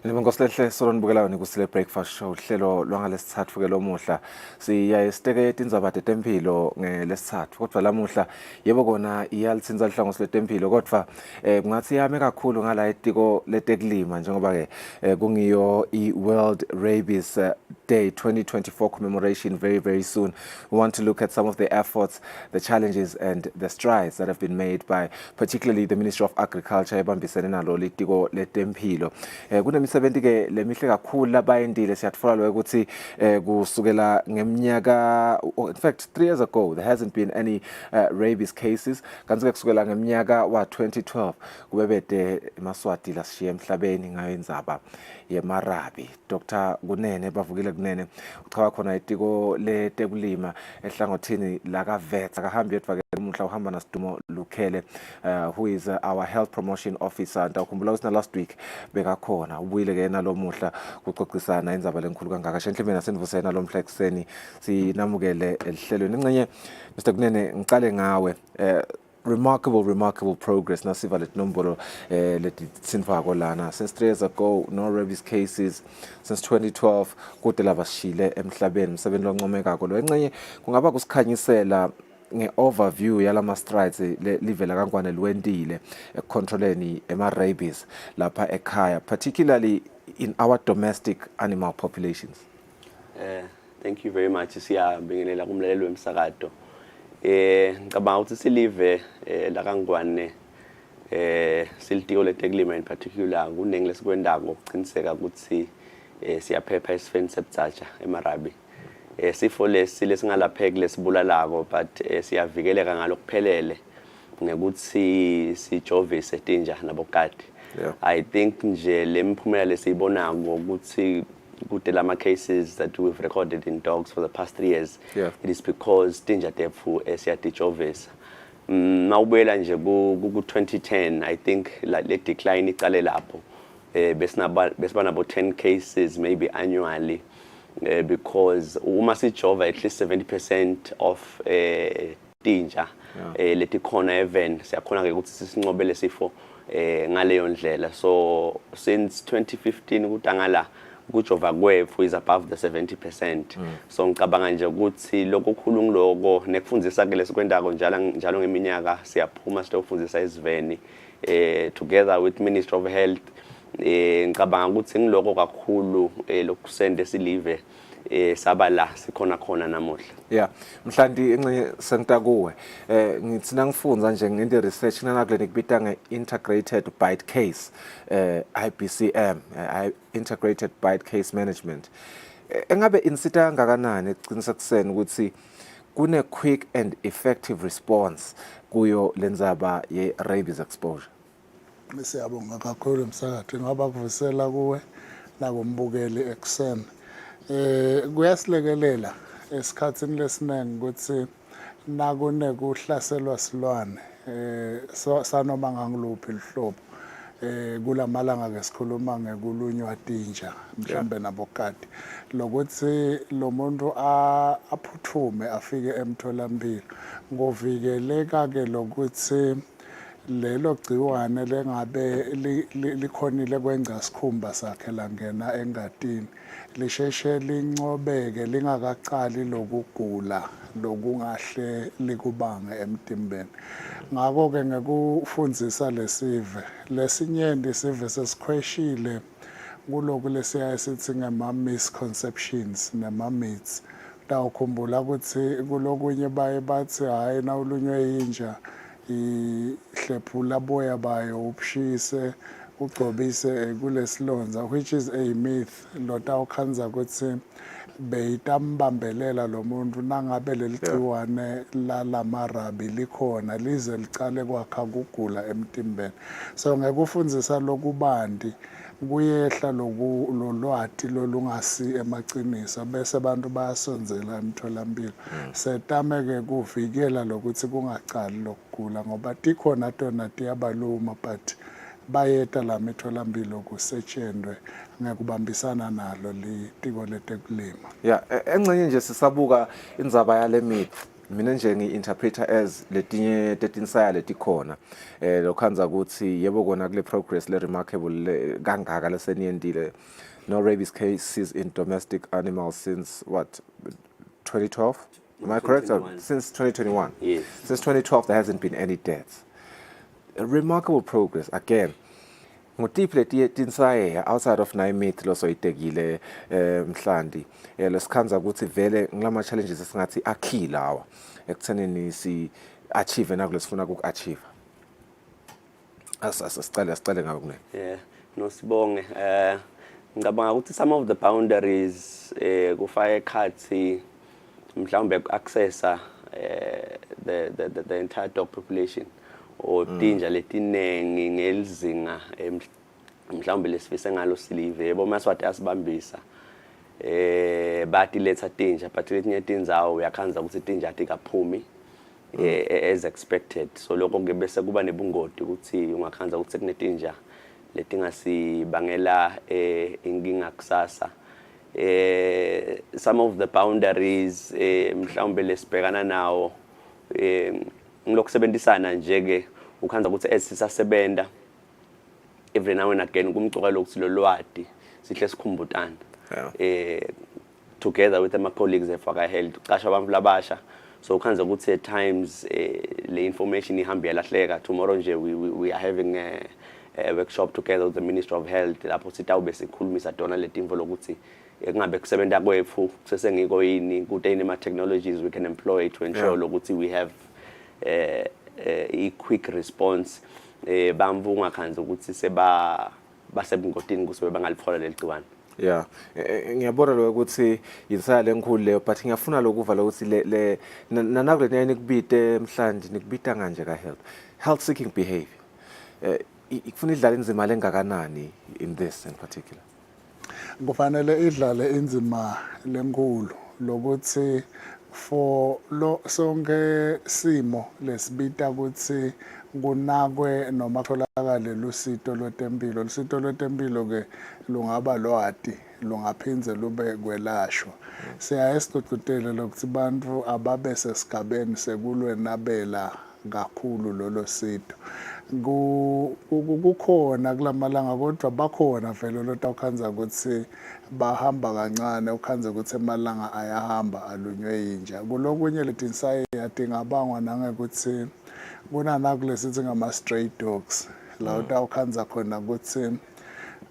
Ngosilehle Solon Bukelayo nikusile breakfast show hlelo lwangalesithathu ke lomuhla siyaye siteke tindzaba tetempilo ngelesithathu kodwa lamuhla yebo kona iyalitsinza lihlangosi letempilo kodwa kungathi yame kakhulu ngala etiko letekulima njengoba ke kungiyo i-World Rabies Day 2024 commemoration very soon. We want to look at some of the efforts, the challenges and the strides that have been made by particularly the Ministry of Agriculture ebambisene nalo litiko letempilo. imisebenzi ke lemihle kakhulu labayendile siyatfola lo ukuthi kusukela ngeminyaka, in fact 3 years ago there hasn't been any rabies cases, kanti ke kusukela ngeminyaka wa 2012 kubebede eMaswati lashiya emhlabeni ngayo indzaba yeMarabi. Dr. Kunene bavukile Kunene uchawa khona itiko letekulima ehlangothini laka vet akahambi yedwa umhla uhamba naSidumo Lukhele who is our health promotion officer. Ndawukhumbula ukuthi last week bekakhona ubuyile ke nalomuhla kuxoxisana indzaba lenkulu kangaka shenhlimeni asendivusena lo mhla ekseni sinamukele elihlelweni. Ingcenye Mr. Kunene ngicale ngawe remarkable progress nasiva letinombolo letitsinfako lana since 3 years ago, no rabies cases since 2012 kude labashile emhlabeni umsebenzi loncomekako lo. Ingcenye kungaba kusikhanyisela nge-overview yalama strides livela kangwane liwendile ekucontroleni ema-rabies lapha ekhaya, particularly in our domestic animal populations. Thank you very much. Siyabingelela kumlaleli wemsakato. Ngicabanga ukuthi silive la kangwane silitiko letekulima in particular kunengi lesikwendako ukuqiniseka ukuthi siyaphepha esifeni sebutsatsha eMarabi. Sifo lesingalapheki lesibulalako but siyavikeleka ngalokuphelele ngekuthi sijovise tinja nabokati. I think nje lemphumela lesiyibonako ukuthi kude lama cases that we've recorded in dogs for the past 3 years, it is because tinja tefu siyatijovisa. Mawubuyela nje ku 2010 I think le decline iqale lapho besibana about 10 cases maybe annually. Because uma sijova at least 70% of tinja letikhona even siyakhona ke ukuthi sisinqobele sifo ngaleyo ndlela. So since 2015 kutangala kujova kwefu is above the 70%. So ngicabanga nje ukuthi lokho khulu ngiloko nekufundisa ke lesikwendako njalo ngeminyaka siyaphuma sitofundisa iziveni together with Ministry of Health. Ngicabanga ukuthi ngiloko kakhulu lokusende silive sabala sikhona khona namuhla. Mhlandi ingcenye sengita kuwe ngithi nangifunza nje ngende research nanakule nikubita nge-integrated bite case IBCM integrated bite case management. Engabe insita kangakanani ekuqinisekiseni ukuthi kune quick and effective response kuyo lenzaba ye rabies exposure? Siyabonga kakhulu msakathi ngoba kuvusela kuwe nakumbukeli ekseni. Kuyasilekelela esikhatsini lesiningi ukuthi nakune kuhlaselwa silwane sanoma ngangiluphi lihlobo kulamalanga ke sikhuluma ngekulunywa tinja mhlambe nabokati lokuthi lo muntu aphuthume afike emtholampilo ngovikeleka ke lokuthi lelo gciwane lengabe likhonile kwenza sikhumba sakhe langena engatini lisheshe lincobeke lingakaqali lokugula lokungahle likubange emtimbeni. Ngakho ke ngekufundzisa lesive lesinyenti sive sesikhweshile kuloku lesiya sithi ngema misconceptions nema myths. Tawukhumbula ukuthi kulokunye baye bathi hayi na ulunywe yinja ihlephula boya bayo ubushise ugcobise kulesilonza, which is a myth. Lota ukhanza ukuthi beyitambambelela lo muntu nangabe leligciwane la Marabi likhona lize licale kwakha kugula emtimbeni. So ngekufundzisa lokubandi kuyehla lolwati lolungasi emaqiniso bese abantu bayasonzela emtholampilo. Setameke kuvikela lokuthi kungacali lokugula ngoba tikhona tona tiyabaluma but bayeta la mitholampilo kusetshenzwe ngekubambisana nalo litiko letekulima. Engcenye nje sisabuka indzaba yale myth mina nje ngi-interpreter as letinye tetinsaya letikhona lokhanza ukuthi yebo kona kule progress le remarkable kangaka leseniyendile no rabies cases in domestic animals since what 2012, am I correct? Since 2021. Yes. Since 2012 there hasn't been any deaths. A remarkable progress again. Ngutiple tinsaye outside of myth losoyitekile mhlandi lesikhanza ukuthi vele ngilama challenges esingathi akhilawa ekuthenini si achieve nakule sifuna uku-achieve. Asicale ngawe Kunene. Nosibonge ngicabanga ukuthi some of the boundaries kufaka ekhathi mhlawumbe accessa the entire dog population or tinja letinengi ngelizinga mhlawumbe lesifise ngalo silive yebo maswathi asibambisa bathi letha tinja but letinye tinzawo uyakhanza ukuthi tinja atikaphumi as expected so lokho ke bese kuba nebungodi ukuthi ungakhanza ukuthi sekunetinja letingasibangela inkinga kusasa some of the boundaries mhlawumbe lesibhekana nawo ngilokusebenzisana nje ke ukhanza ukuthi esisasebenza every now and again kumcuka lokuthi lolwadi sihle sikhumbutana together with my colleagues efaka health qasha abantu labasha so ukhanza ukuthi at times le information ihamba yalahleka tomorrow nje we are having a workshop together with the Ministry of Health lapho sitawube sikhulumisa dona letimvo lokuthi kungabe kusebenza kwethu sesengiko yini kuteni ama technologies we can employ to ensure lokuthi we have a quick response bamvu ungakhanza ukuthi basebungotini kusebe bangaliphola leligciwane. Yeah, ngiyabona lo ukuthi yinsala lenkulu leyo but ngiyafuna lokuva lokuthi le nanakule nikubite mhlanje nikubita kanje ka health seeking behavior ikufuna idlala inzima lengakanani in this in particular. Kufanele idlale inzima lenkulu lokuthi for lo sonke simo lesibita ukuthi kunakwe noma tholakale lusito lwetempilo ke lungaba lwati lungaphinze lube kwelashwa siyayesicocotela lokuthi bantu ababe sesigabeni sekulwe nabela kakhulu lolo sito kukhona kulamalanga kodwa bakhona vele lotawukhanza ukuthi bahamba kancane ukhanza ukuthi emalanga ayahamba alunywe yinja kulokunye letinsayi yatingabangwa nangekuthi kunanakulesithi ngama stray dogs la utawukhanza khona ukuthi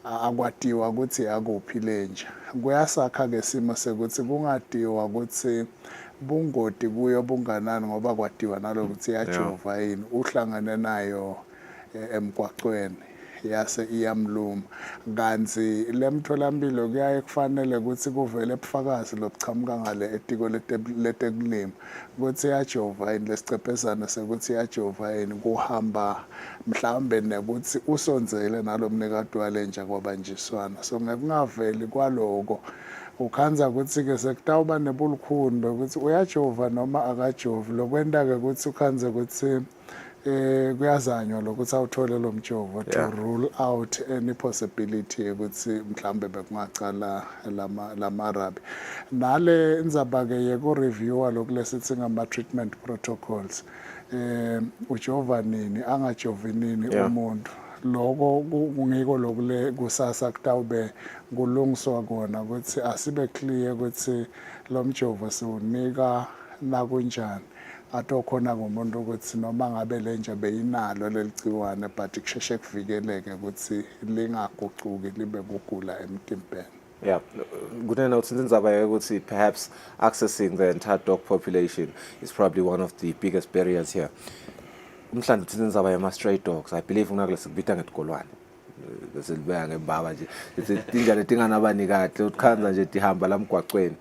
akwatiwa ukuthi akuphi lenja kuyasakha ke simo sekuthi kungadiwa ukuthi bungoti kuyo bunganani ngoba kwatiwa nalokuthi yajova yini uhlangane nayo emgwaqweni yase iyamluma kanzi lemtholampilo kuyaye kufanele ukuthi kuvele ubufakazi lobuchamuka ngale etiko letekulima ukuthi yajova yini lesicephezana sekuthi yajova yini kuhamba mhlawumbe nekuthi usonzele nalomnikati walenja kwabanjiswana so ngekungaveli kwaloko ukhanza ukuthi ke sekutawuba nebulukhulu ukuthi uyajova noma akajovi lokwenta ke ukuthi ukhanze ukuthi kuyazanywa lokuthi awuthole lo mjovo to rule out any possibility ukuthi mhlambe bekungacala lama Rabies nale indzaba ke yeko reviewa lokulesithi ngama treatment protocols ujova nini angajovi nini umuntu lokho kungiko lokule kusasa kutawube kulungiswa kona ukuthi asibe clear ukuthi lo mjovo siwunika nakunjani atokhona ngomuntu ukuthi noma ngabe lenja beyinalo leligciwane but kusheshe kuvikeleke ukuthi lingaguquki libe kugula emtimbeni. Yeah, kunena uthi indzaba ukuthi perhaps accessing the entire dog population is probably one of the biggest barriers here. Mhlawumbe uthi indzaba yama stray dogs I believe unakule sikubita ngetikolwane besilibeka ngebaba nje itinja letinganabanikati ukhanza nje tihamba la mgwaqweni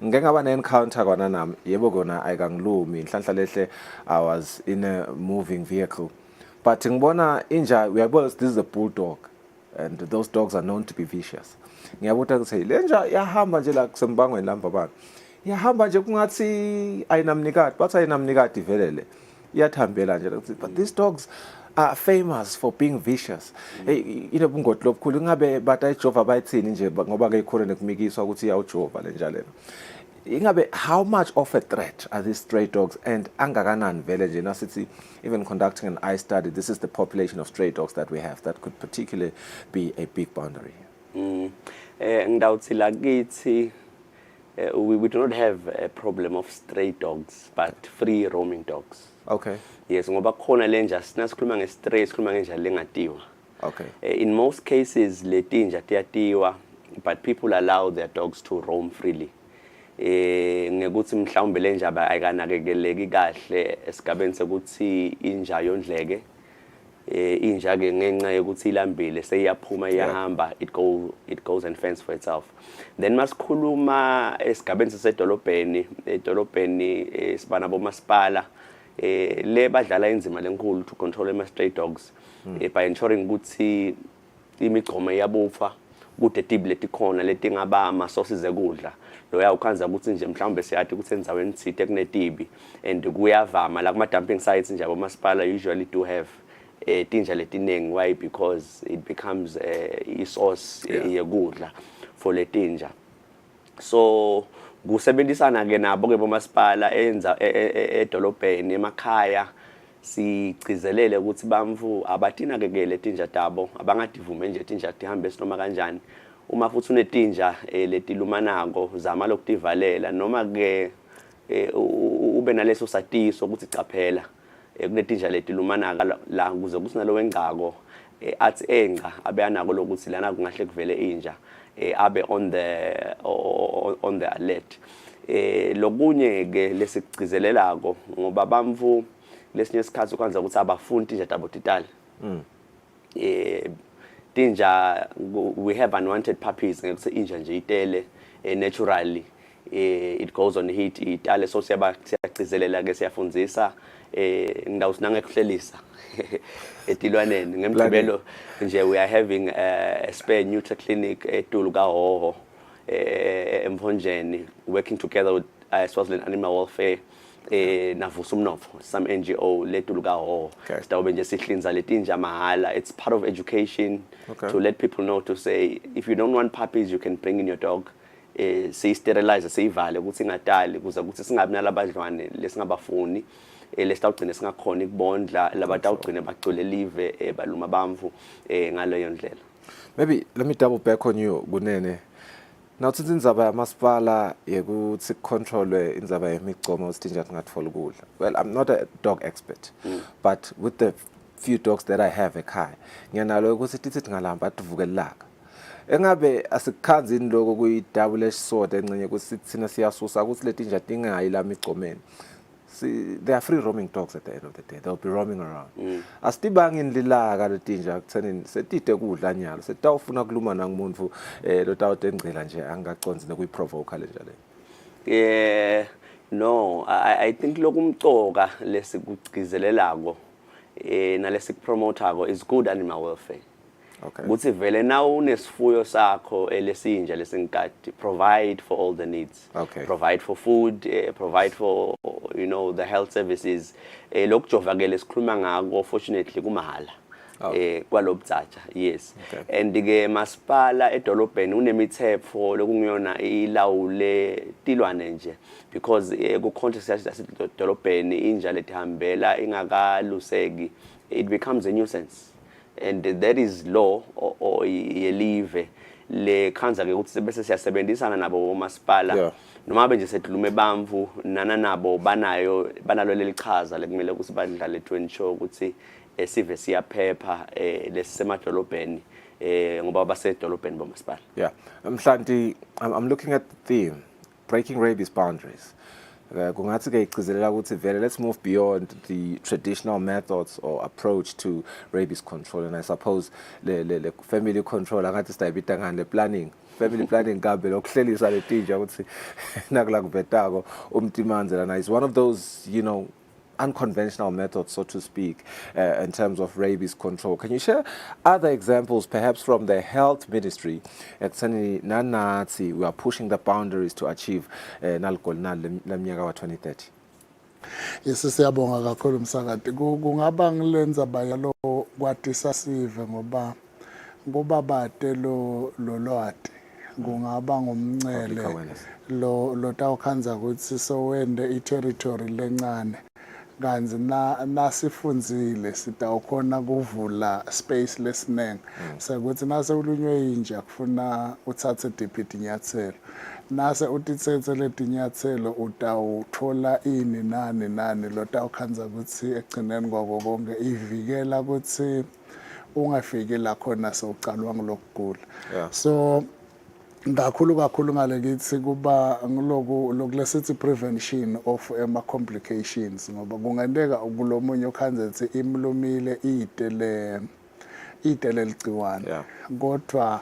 ngeke ngaba ne encounter kwana nami yebo kona ayikangilumi inhlanhla lehle I was in a moving vehicle but ngibona inja uyabona this is a bulldog and those dogs are known to be vicious ngiyabuta ukuthi lenja yahamba nje la kusembangweni lamba bani yahamba nje kungathi ayinamnikati bathi ayinamnikati velele iyathambela nje but these dogs are famous for being vicious. Inobungoti lobukhulu ngabe batayijova bayithini nje ngoba ke ikhona nekumikiswa ukuthi iyawujova lenja lena. Ingabe how much of a threat are these stray dogs and angakanani vele nje nasithi even conducting an eye study this is the population of stray dogs that we have that could particularly be a big boundary. Ngidawuthi lakithi we do not have a problem of stray dogs but free roaming dogs. Okay. Yes, ngoba khona lenja sinasikhuluma nge-stray sikhuluma ngenja lengatiwa. Okay. In most cases letinja tiyatiwa but people allow their dogs to roam freely. Ngekuthi mhlawumbe lenja ayikanakekeleki kahle esigabeni sekuthi inja yondleke inja ke ngenxa yokuthi ilambile seyiyaphuma iyahamba it goes and fends for itself. Then masikhuluma esigabeni edolobheni sibana bomasipala le badlala inzima lenkulu to control ama stray dogs by ensuring ukuthi imigqoma iyabufa kude tibi letikhona letingaba ama sources ekudla lo uyakhanza ukuthi nje mhlawumbe siyathi ukuthi enzaweni thithe kunetibi and kuyavama la kuma dumping sites nje abomasipala usually do have tinja letiningi. Why? Because it becomes a source yekudla for letinja. So kusebenzisana ke nabo ke bomasipala enza edolobheni emakhaya sigcizelele ukuthi bamvu abathina ke letinja tabo abangadivume nje tinja tihambe sinoma kanjani. Uma futhi unetinja letilumanako zama lokutivalela noma ke ube naleso satiso ukuthi caphela kunetinja letilumanaka la kuze kusinalo wengako athi enga abe anako lokuthi lana kungahle kuvele inja abe on the alert. Lokunye ke lesigcizelelako ngoba bamvu lesinye isikhathi ukwenza ukuthi abafundi nje tabo titali tinja we have unwanted puppies ngeke inja nje itele naturally it goes on heat itale so siyagcizelela ke siyafundzisa ngawusinange kuhlelisa etilwaneni ngemgcibelo nje we are having a spare neuter clinic etulu kahoho emphonjeni working together with Eswatini Animal Welfare navusa umnotho some NGO letulu kahoho sitawube nje sihlinza letinja mahala. It's part of education to let people know to say if you don't want puppies you can bring in your dog. Siyisterilize siyivale ukuthi ingatali kuze ukuthi singabi nalabadlwane lesingabafuni lesitawugcina singakhona ikubondla labatawugcina bagcwele live baluma bamvu ngaleyo ndlela. Maybe let me double back on you Kunene. Now since indzaba yamasipala yekuthi control indzaba yemigcomo usithinja tingatfola ukudla. Well, I'm not a dog expert but with the few dogs that I have ekhaya ngiyanalo ukuthi tithi tingalamba tivukelaka. Engabe asikhanzini lokho kuyi double edged sword encenye ukuthi sina siyasusa ukuthi letinja tingayi la migcomeni. They are free roaming dogs at the end of the day. They'll be roaming around. Asitibangi ndilaka letinja kuthenini setide kudla nyalo. Setawufuna kuluma nangumuntu lotawutengcela nje angaconzi nokuyiprovoke lenja le. No, I think lokumcoka lesikugcizelelako nalesikupromotako is good animal welfare. Ukuthi vele na unesifuyo sakho lesinja lesingikati provide for all the needs. Provide for food, provide for the health services. Lokujova ke lesikhuluma ngako fortunately kumahala. Kwalobuthatha yes. And ke masipala edolobheni unemithetho lokungiyona ilawule tilwane nje because ku context yasedolobheni inja letihambela ingakaluseki it becomes a nuisance. And that is law or yelive le khanza ke ukuthi bese siyasebenzisana nabo masipala noma benje setulume bamvu nana nabo banalo lelichaza lekumele ukuthi badlale to ensure ukuthi sive siyaphepha lesemadolobheni ngoba basedolobheni bomasipala. Yeah, Mhlanti, I'm looking at the theme breaking rabies boundaries. Kungathi ke igcizelela ukuthi vele let's move beyond the traditional methods or approach to rabies control, and I suppose le family control angathi sidayibita ngani le planning family planning kabe lokuhlelisa letinja ukuthi nakula kubetako umtimanzela na is one of those unconventional methods, so to speak, in terms of rabies control. Can you share other examples, perhaps from the health ministry? We are pushing the boundaries to achieve Lamnyaka 2030. Yes, siyabonga kakhulu msakati. Kungaba ngilenza bayalo kwathi sasive ngoba bade lo lwati. Kungaba ngumncele lo tawukhanza ukuthi so wende i-territory lencane. Kanzi nasifundzile sitawukhona kuvula space lesinenge sekuthi nase ulunywe inja kufuna uthathe diphi inyathelo nase utitsethe letinyathelo utawuthola ini nani lotawukhanza ukuthi egcineni kwako konke ivikela ukuthi ungafiki la khona sowucalwa ngilokugula. So kakhulu ngale kithi kuba ngiloku lesithi prevention of complications ngoba kungenteka kulomunye ukhanzethe imlumile itele ligciwane kodwa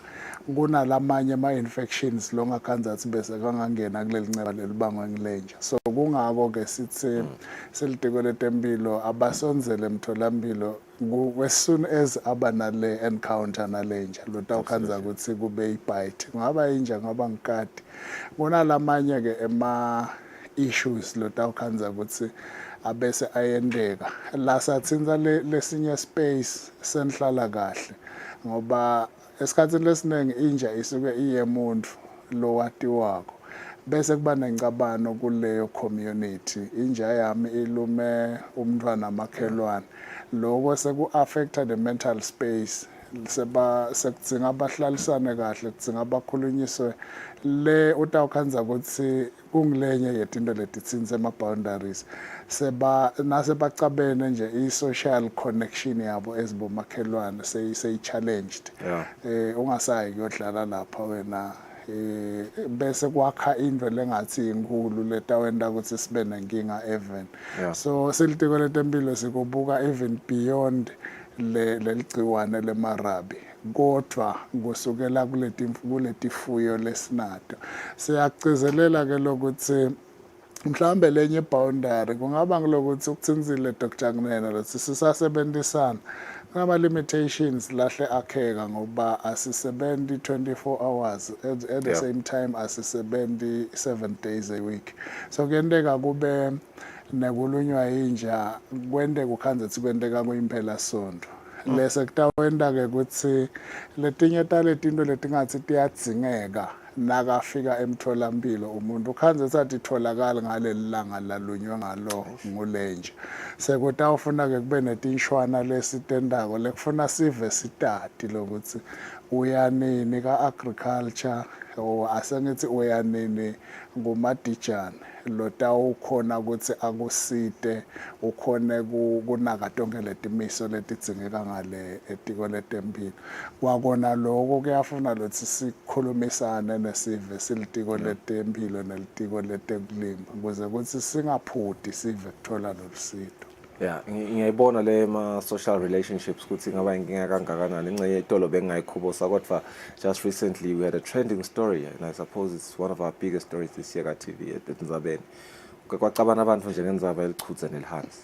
kunalamanye ama-infections longakhanzathi bese kangangena kuleli nceba lelibangwa ngilenja so kungako ke sithi selitiko letempilo abasonzele emtholampilo as soon as aba nale encounter nalenja lotawukhanza ukuthi kube ibite ngaba inja ngaba ngikati kunalamanye ke issues lotawukhanza ukuthi abese ayendeka la sathinza lesinye space senhlala kahle ngoba esikhathini lesiningi inja isuke iyemuntu lo watiwako bese kuba nencabano kuleyo community inja yami ilume umntwana makhelwane lokho seku-affecta the mental space sekudzinga abahlalisane kahle kudzinga abakhulunyiswe le utawukhanza ukuthi kungilenye yetinto letitsinze ema-boundaries nasebacabene nje i-social connection yabo ezibomakhelwane seyi-challenged ungasayi kuyodlala lapha wena bese kwakha into lengathi inkulu letawenta ukuthi sibe nenkinga even so silitiko letempilo sikubuka even beyond leligciwane lemarabi kodwa kusukela kuletifuyo lesinato siyagcizelela ke lokuthi mhlambe lenye boundary kungaba ngilokuthi ukuthinzile Dr. Kunene lokuthi sisasebenzisana kunama limitations lahle akheka ngoba asisebenzi 24 hours at the same time asisebenzi 7 days a week so kuyenteka kube nekulunywa inja kwente kukhanzethi kwenteka kuyimpela sonto lese kutawenta ke ukuthi letinye taletinto letingathi tiyadzingeka nakafika emtholampilo umuntu ukhanzethi athi tholakala ngaleli langa lalunywe ngalo ngulenje sekutawufuna ke kube netinshwana lesitendako lekufuna sive sitati lokuthi uyanini ka-agriculture or asengithi uyanini ngumadijane lotawukhona ukuthi akusite ukhone kunaka tonke letimiso letidzingeka ngale etiko letempilo kwakona lokho kuyafuna lokuthi sikhulumisane nesive silitiko letempilo nelitiko letekulima ukuze ukuthi singaphudi sive kuthola lolusito ngiyayibona le ma-social relationships ukuthi ngaba inkinga kangakanani ingxenye yetolo bengingayikhubusa kodwa just recently we had a trending story and I suppose it's one of our biggest stories this year ka-TV eNdzabeni kwacabana abantu nje ngendzaba elichudze nelihansi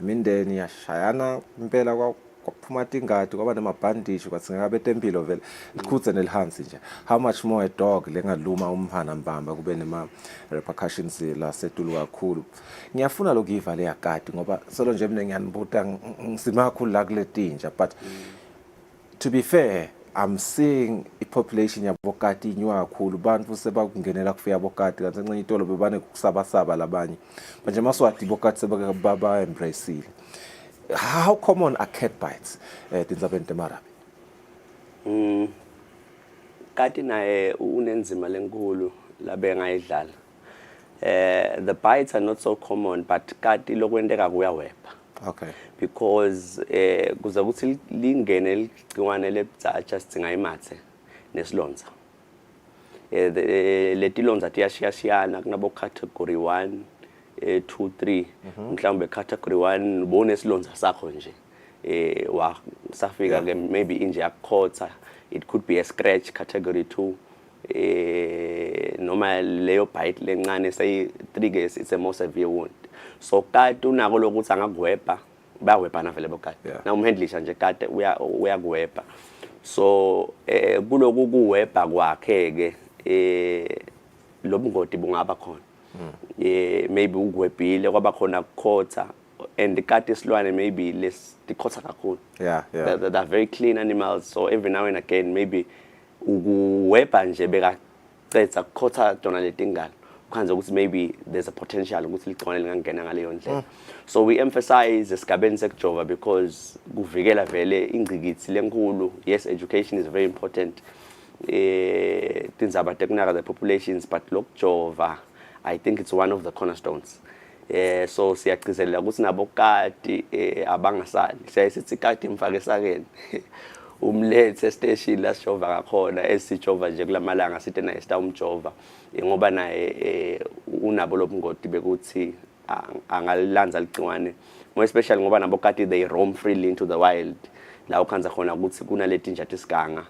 imindeni yashayana impela kwaphuma tingadi kwaba nemabhandishi kwathingeka betempilo vele lichudze nelihansi nje how much more a dog lengaluma umphana mbamba kube nema repercussions la setulu kakhulu ngiyafuna lokuyiva le yakati ngoba solo nje mina ngiyanibuta ngisima kakhulu la kuletinja but to be fair I'm seeing population yabokati inywa kakhulu bantu sebakungenela kufika bokati kanti encenye itolo bebane kusabasaba labanye manje maswati bokati sebaba embraceile. How common are cat bites tindzabeni temarabi? Kati naye unenzima lenkulu labe ngayidlala. The bites are not so common but kati lokwenteka kuyawepha. Okay. Because kuze kuthi lingene ligciwane lebzatsha sidinga imathe nesilonza. Letilonza tiyashiyashiyana kunabo category 1 2 3 mhlawumbe category 1 ubone isilonza sakho nje safika ke maybe inje yakhotha it could be a scratch category 2 noma leyo bite lencane say 3 guess it's a more severe wound so kati unako lokuthi angagwebha bayawebhana vele bokati na umhandlisha nje kade uyagwebha so kuloku kuwebha kwakhe ke lobungoti bungaba khona maybe ugwebhile kwaba khona kukhotha and kati isilwane maybe tikhotha kakhulu they're very clean animals so every now and again maybe ukuwebha nje bekacetha kukhotha tona letingalo khanze ukuthi maybe there's a potential ukuthi ligciwane lingangena ngaleyo ndlela so we emphasize esigabeni sekujova because kuvikela vele ingcikithi lenkulu yes education is very important tindzaba tekunaka the populations but lokujova I think it's one of the cornerstones so siyagcizelela ukuthi nabokati abangasali siyasithi kati mfake sakeni umlethe station la sijova ngakhona esijova nje kulamalanga sithi naye sta umjova ngoba naye unabo lobungoti bekuthi angalanza ligciwane more especially ngoba nabo kati they roam freely into the wild la ukhanza khona ukuthi kunaleti njati siganga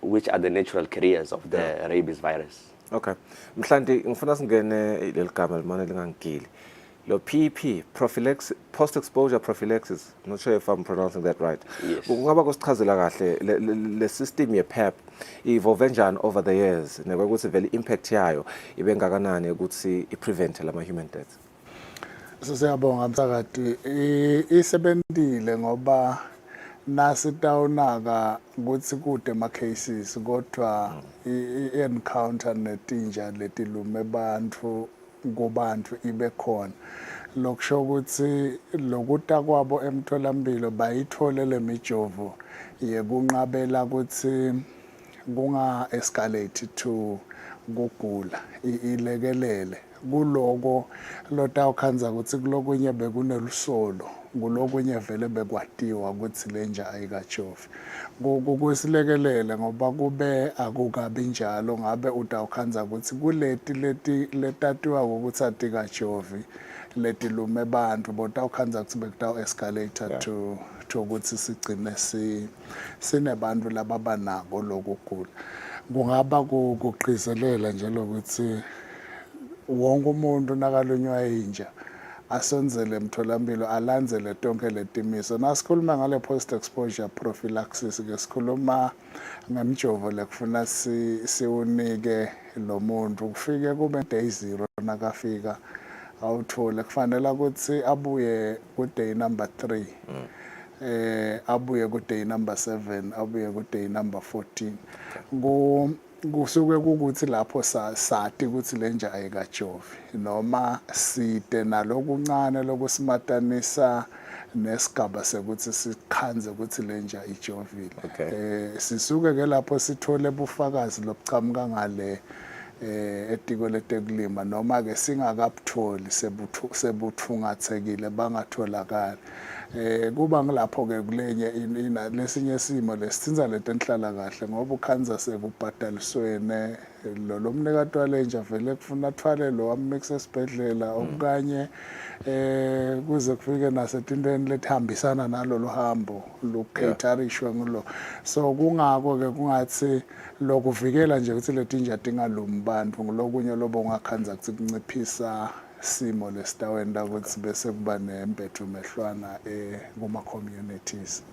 which are the natural carriers of the rabies virus. Okay, mhlanti ngifuna singene leli gama limane lingangigili. Lo PP, prophylaxis, post-exposure prophylaxis, I'm not sure if I'm pronouncing that right. Yes. Ungaba kusichazela kahle le system ye PEP evolve njani over the years nekwekuthi vele impact yayo ibe ngakanani ukuthi iprevent lama human deaths. Siyabonga msakati isebentile ngoba nasitawunaka ukuthi kude ama cases kodwa i-encounter netinja letilume kubantu ibe khona lokusho ukuthi lokuta kwabo emtholampilo bayithole lemijovo yekunqabela ukuthi kunga escalate to kugula ilekelele kuloko lotawukhanza ukuthi kulokunye bekunelusolo kulokunye vele bekwatiwa ukuthi lenja ayikajovi kusilekelele ngoba kube akukabi njalo ngabe utawukhanza ukuthi kuleti letatiwa ukuthi atikajovi letilume bantu botawukhanza ukuthi bekutawu escalator to ukuthi sigcine sinebantu lababanako lokugula kungaba kugqizelela nje lokuthi wonke umuntu nakalunywa inja asonzele emtholampilo alandzele tonke letimiso nasikhuluma ngale post exposure prophylaxis ke sikhuluma ngemjovo lekufuna siwunike lo muntu kufike kube day 0 nakafika awuthole kufanele ukuthi abuye ku day number 3 abuye ku day number 7 abuye ku day number 14 kusuke ukuthi lapho sati ukuthi lenja ayikajovi noma side nalokuncane lokusimatanisa nesigaba sekuthi sikhanze ukuthi lenja ijovile sisuke ke lapho sithole bufakazi lobuchamuka ngale etiko letekulima noma ke singakabutholi sebuthungathekile bangatholakala kuba ngilapho ke kulenye lesinye simo lesithinza letenhlala kahle ngoba ukhanza sekubhadaliswene lo mnikati walenja vele kufuna athwale lo amix esibhedlela okanye kuze kufike nasetintweni letihambisana nalolu hambo lucaterishwe ngulo so kungako ke kungathi lokuvikela nje ukuthi letinja tingalumi bantu ngulokunye lobo ungakhanza ukuthi kunciphisa simo lesitawenda ukuthi bese kuba nempethu mehlwana kuma communities.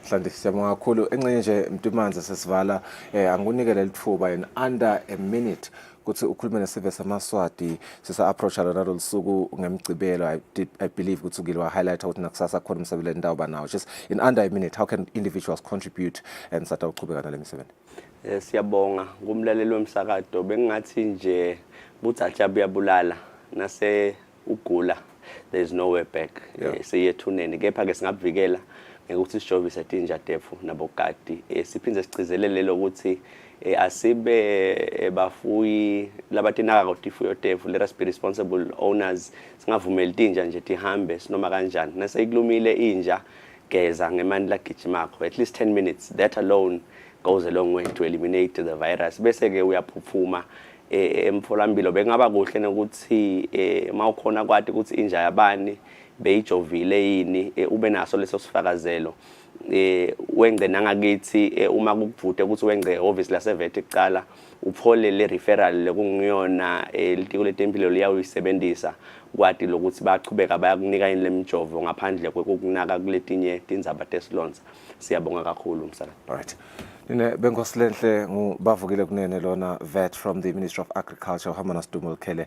Mhlandi siyabonga kakhulu encenye nje Mtumanza sesivala angikunikele lithuba in under a minute ukuthi ukhulume nesive samaswati sisa approach lona losuku ngemgcibelo I believe ukuthi ukilwa highlight ukuthi nakusasa khona umsebenzi ndawo banawo just in under a minute how can individuals contribute and sata uqhubeka nale misebenzi. Siyabonga kumlaleli wemsakato bengathi nje buthatha buyabulala nase ugula there is nowhere back siyethuneni kepha ke singavikela ngekuthi sijovise tinja defu nabokati siphindze sichizelele lokuthi asibe bafuyi labatinaka utifuyo defu let us be responsible owners singavumeli tinja nje tihambe sinoma kanjani naseyikulumile inja geza ngemani lagijimako at least 10 minutes that alone goes a long way to eliminate the virus bese ke uyaphuphuma emtholampilo bekungaba kuhle nokuthi mawukhona kwati ukuthi inja yabani beyijovile yini ube naso leso sifakazelo wengce nangakithi uma kuvute ukuthi wengce obviously lasevethe icala uphole le referral lekungiyona litiko letempilo liyayisebenzisa kwati lokuthi baqhubeka bayakunika ini lemjovo ngaphandle kwekunaka kuletinye tindzaba tesilonza siyabonga kakhulu msala. Right. Nine Bengosilenhle ngubavukile kunene lona vet from the Ministry of Agriculture Hamana Stumulkele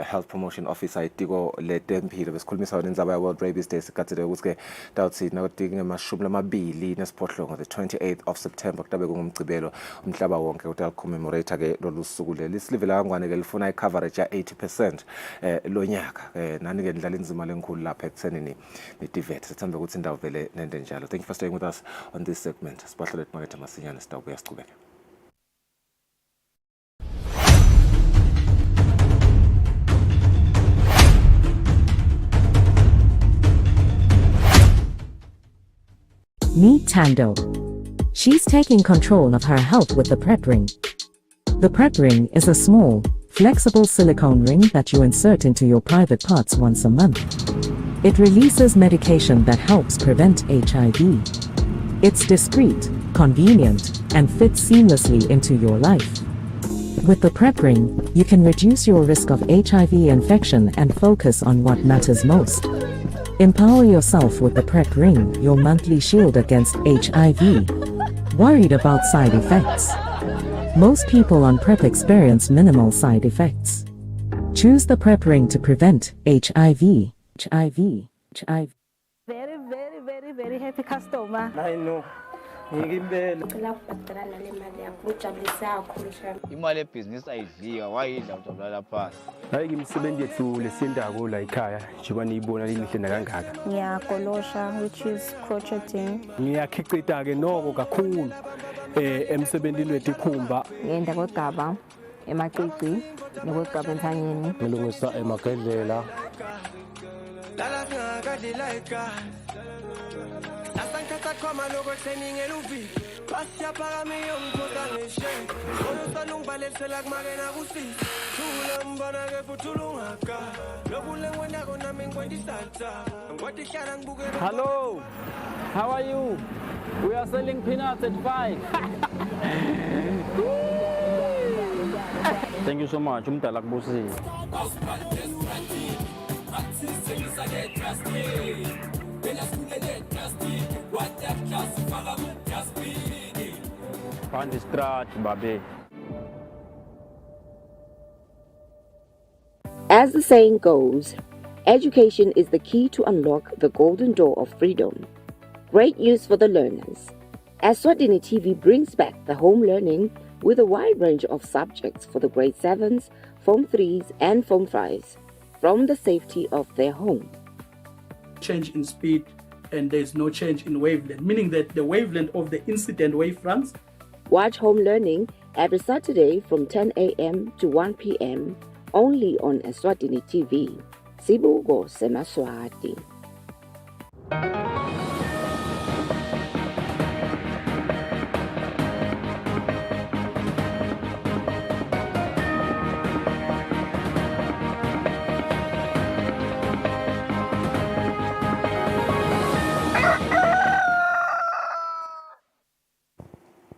Health Promotion Officer itiko letempilo besikhulumisa indzaba ya World Rabies Day sikathile ukuthi dawuthi nakutinge amashumi lamabili nesiphohlongo the 28th of September kutabe kungumgcibelo umhlaba wonke uthi commemorate ke lolu suku leli silivela kangwane ke lifuna icoverage ya 80% lonyaka nani ke ndlala inzima lenkulu lapha ekuthenini netivet sithemba ukuthi indawo vele nende njalo. Thank you for staying with us on this segment. Sibahlele Market Masinya nesitawubuya siqhubeke. Meet Tando, She's taking control of her health with the PrEP ring. The PrEP ring is a small, flexible silicone ring that you insert into your private parts once a month. It releases medication that helps prevent HIV. It's discreet, convenient, and fits seamlessly into your life. With the PrEP ring, you can reduce your risk of HIV infection and focus on what matters most. Empower yourself with the PrEP ring, your monthly shield against HIV. Worried about side effects? Most people on PrEP experience minimal side effects. Choose the PrEP ring to prevent HIV. HIV. Very happy customer. I know. Imali ebhizinisi ayidliwa wayidla ujabula lapha. Hayi ngimsebenzi yethu lesindako la ekhaya njengoba niyibona lemihle nakangaka. Ngiyagolosha which is crocheting. Ngiyakhicita ke noko kakhulu emsebenzini wethu ikhumba. Ngenda kwegaba emacici nokwegaba entsanyeni. Ngilungisa emagedlela. Hello, how are you? We are selling peanuts at 5. Thank you so much. Umdala kubusi. As the saying goes, education is the key to unlock the golden door of freedom. Great news for the learners. Eswatini TV brings back the home learning with a wide range of subjects for the grade 7s, Form 3s and Form 5s from the safety of their home. Change in speed and there's no change in wavelength, meaning that the wavelength of the incident wavefronts. Watch home learning every Saturday from 10 a.m. to 1 p.m. only on Eswatini TV. Sibugo Semaswati.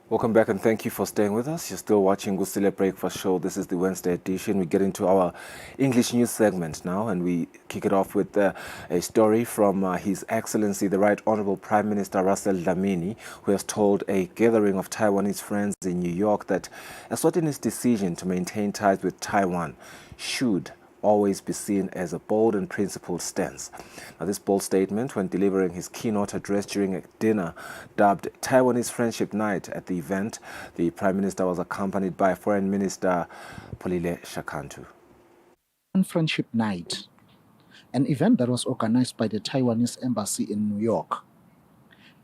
Welcome back and thank you for staying with us. You're still watching Kusile Breakfast Show. This is the Wednesday edition. We get into our English news segment now and we kick it off with a story from His Excellency the Right Honorable Prime Minister Russell Dlamini, who has told a gathering of Taiwanese friends in New York that Eswatini's decision to maintain ties with Taiwan should always be seen as a bold and principled stance. Now, this bold statement, when delivering his keynote address during a dinner dubbed Taiwanese Friendship Night at the event, the Prime Minister was accompanied by Foreign Minister Polile Shakantu. Friendship Night, an event that was organized by the Taiwanese Embassy in New York.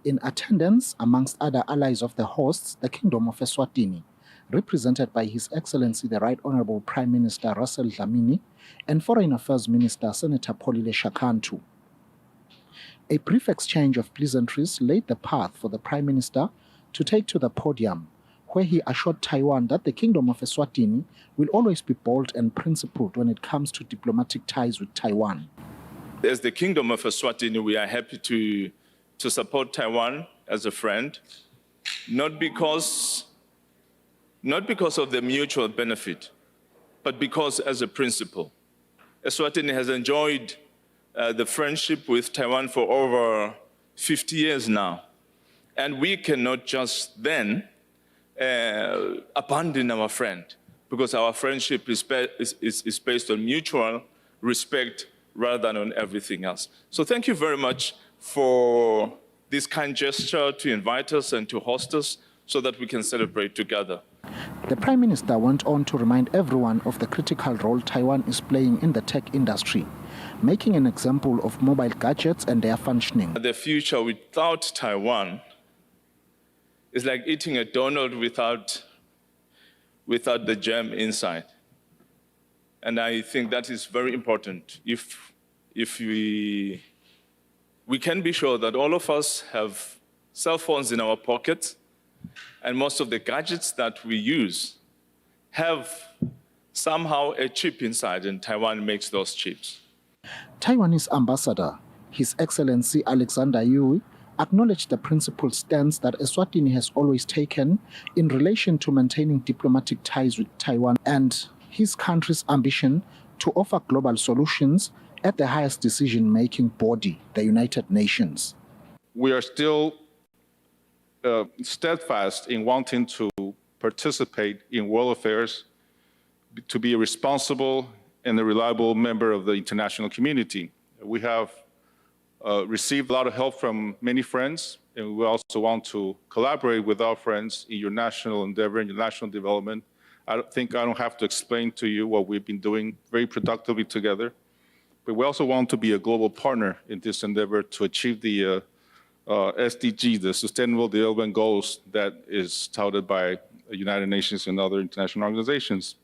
In attendance, amongst other allies of the hosts, the Kingdom of Eswatini, represented by His Excellency the Right Honorable Prime Minister Russell Dlamini and Foreign Affairs Minister Senator Polile Shakantu. A brief exchange of pleasantries laid the path for the Prime Minister to take to the podium, where he assured Taiwan that the Kingdom of Eswatini will always be bold and principled when it comes to diplomatic ties with Taiwan. As the Kingdom of Eswatini, we are happy to support Taiwan as a friend, not because of the mutual benefit, but because as a principle. Eswatini has enjoyed the friendship with Taiwan for over 50 years now. And we cannot just then abandon our friend, because our friendship is based on mutual respect rather than on everything else. So thank you very much for this kind gesture to invite us and to host us so that we can celebrate together. The Prime Minister went on to remind everyone of the critical role Taiwan is playing in the tech industry, making an example of mobile gadgets and their functioning. The future without Taiwan is like eating a donut without the jam inside. And I think that is very important. If we can be sure that all of us have cell phones in our pockets, And most of the gadgets that we use have somehow a chip inside, and Taiwan makes those chips. Taiwanese ambassador, His Excellency Alexander Yui, acknowledged the principled stance that Eswatini has always taken in relation to maintaining diplomatic ties with Taiwan and his country's ambition to offer global solutions at the highest decision-making body, the United Nations. We are still steadfast in wanting to participate in world affairs, to be a responsible and a reliable member of the international community. We have received a lot of help from many friends, and we also want to collaborate with our friends in your national endeavor and your national development. I don't have to explain to you what we've been doing very productively together, but we also want to be a global partner in this endeavor to achieve the SDG, the Sustainable Development Goals that is touted by the United Nations and other international organizations.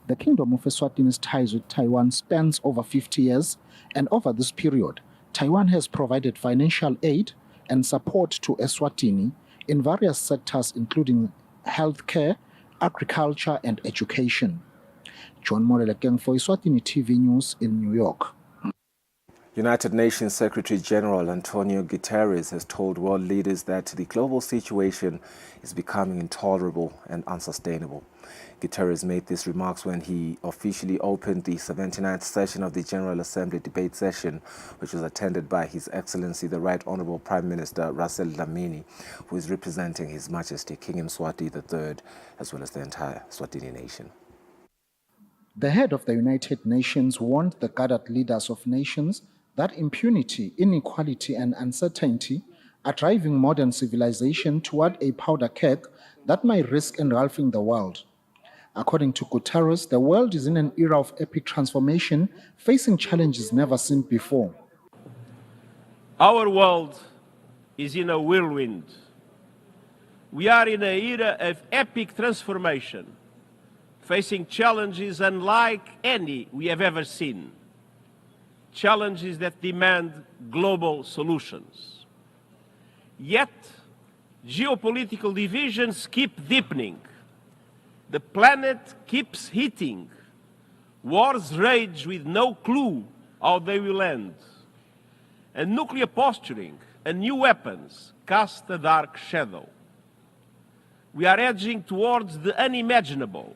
The Kingdom of Eswatini's ties with Taiwan spans over 50 years, and over this period, Taiwan has provided financial aid and support to Eswatini in various sectors including healthcare, agriculture, and education. John Morelekeng for Eswatini TV News in New York. United Nations Secretary General Antonio Guterres has told world leaders that the global situation is becoming intolerable and unsustainable. Guterres made these remarks when he officially opened the 79th session of the General Assembly debate session, which was attended by His Excellency the Right Honorable Prime Minister Russell Dlamini, who is representing His Majesty King Mswati III, as well as the entire Swatini nation. The head of the United Nations warned the gathered leaders of nations that impunity, inequality, and uncertainty are driving modern civilization toward a powder keg that might risk engulfing the world. According to Guterres, the world is in an era of epic transformation, facing challenges never seen before. Our world is in a whirlwind. We are in an era of epic transformation, facing challenges unlike any we have ever seen. Challenges that demand global solutions. Yet, geopolitical divisions keep deepening. The planet keeps heating. Wars rage with no clue how they will end. And nuclear posturing and new weapons cast a dark shadow. We are edging towards the unimaginable,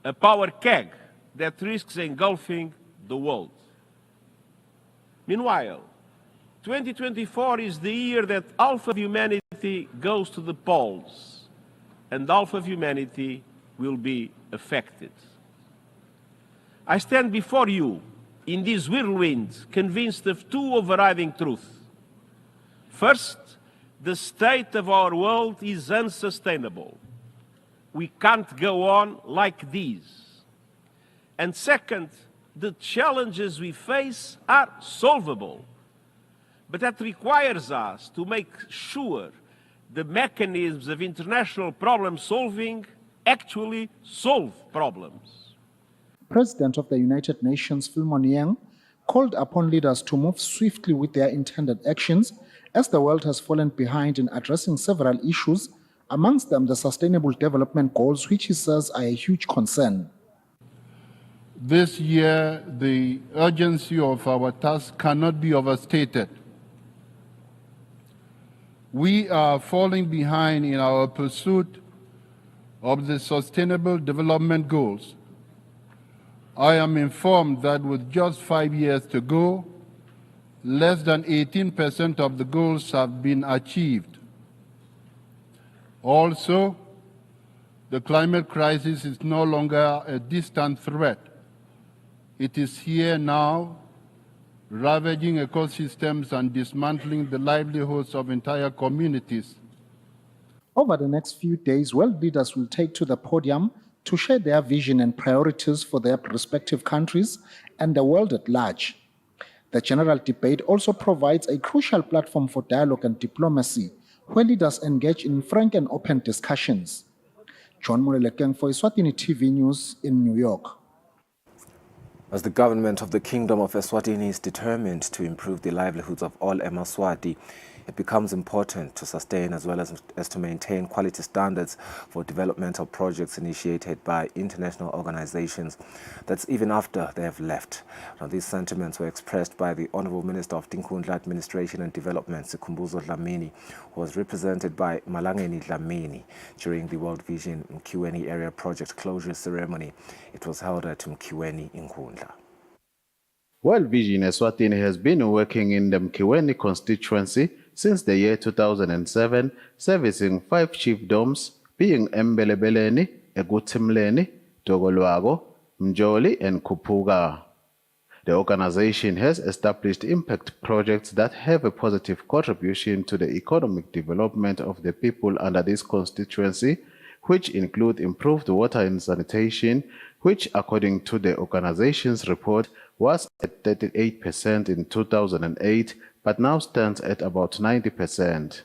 a power keg that risks engulfing the world. Meanwhile, 2024 is the year that half of humanity goes to the polls, and half of humanity will be affected. I stand before you in this whirlwind, convinced of two overriding truths. First, the state of our world is unsustainable. We can't go on like this. And second, the challenges we face are solvable, but that requires us to make sure the mechanisms of international problem solving actually solve problems. President of the United Nations, Philemon Yang, called upon leaders to move swiftly with their intended actions as the world has fallen behind in addressing several issues, amongst them the Sustainable Development Goals, which he says are a huge concern. This year, the urgency of our task cannot be overstated. We are falling behind in our pursuit of the Sustainable Development Goals. I am informed that with just 5 years to go, less than 18% of the goals have been achieved. Also, the climate crisis is no longer a distant threat. It is here now, ravaging ecosystems and dismantling the livelihoods of entire communities. Over the next few days, world leaders will take to the podium to share their vision and priorities for their respective countries and the world at large. The general debate also provides a crucial platform for dialogue and diplomacy, where leaders engage in frank and open discussions. John Morelekeng for Eswatini TV News in New York. As the government of the Kingdom of Eswatini is determined to improve the livelihoods of all Emaswati, it becomes important to sustain as well as to maintain quality standards for developmental projects initiated by international organizations. That's even after they have left. Now, these sentiments were expressed by the Honorable Minister of Tinkhundla Administration and Development, Sikhumbuzo Dlamini, who was represented by Malangeni Dlamini during the World Vision Mkiweni Area Project closure ceremony. It was held at Mkiweni in Nkundla. World Vision Eswatini has been working in the Mkiweni constituency since the year 2007, servicing 5 chiefdoms, being Mbelebeleni, Egutimleni, Togolwago, Mjoli, and Kupuga. The organization has established impact projects that have a positive contribution to the economic development of the people under this constituency, which include improved water and sanitation, which, according to the organization's report, was at 38% in 2008, but now stands at about 90%.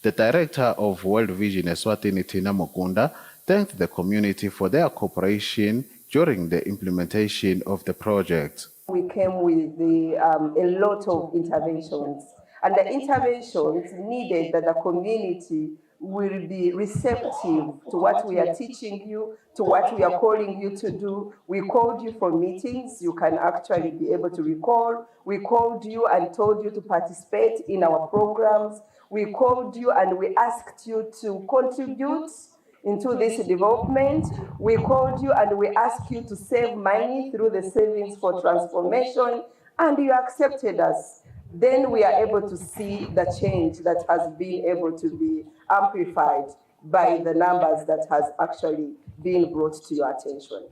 The director of World Vision Eswatini, Tina Mukunda, thanked the community for their cooperation during the implementation of the project. We came with a lot of interventions, and the interventions needed that the community will be receptive to what we are teaching you, to what we are calling you to do. We called you for meetings, you can actually be able to recall. We called you and told you to participate in our programs. We called you and we asked you to contribute into this development. We called you and we asked you to save money through the Savings for Transformation, and you accepted us. Then we are able to see the change that has been able to be amplified by the numbers that has actually been brought to your attention.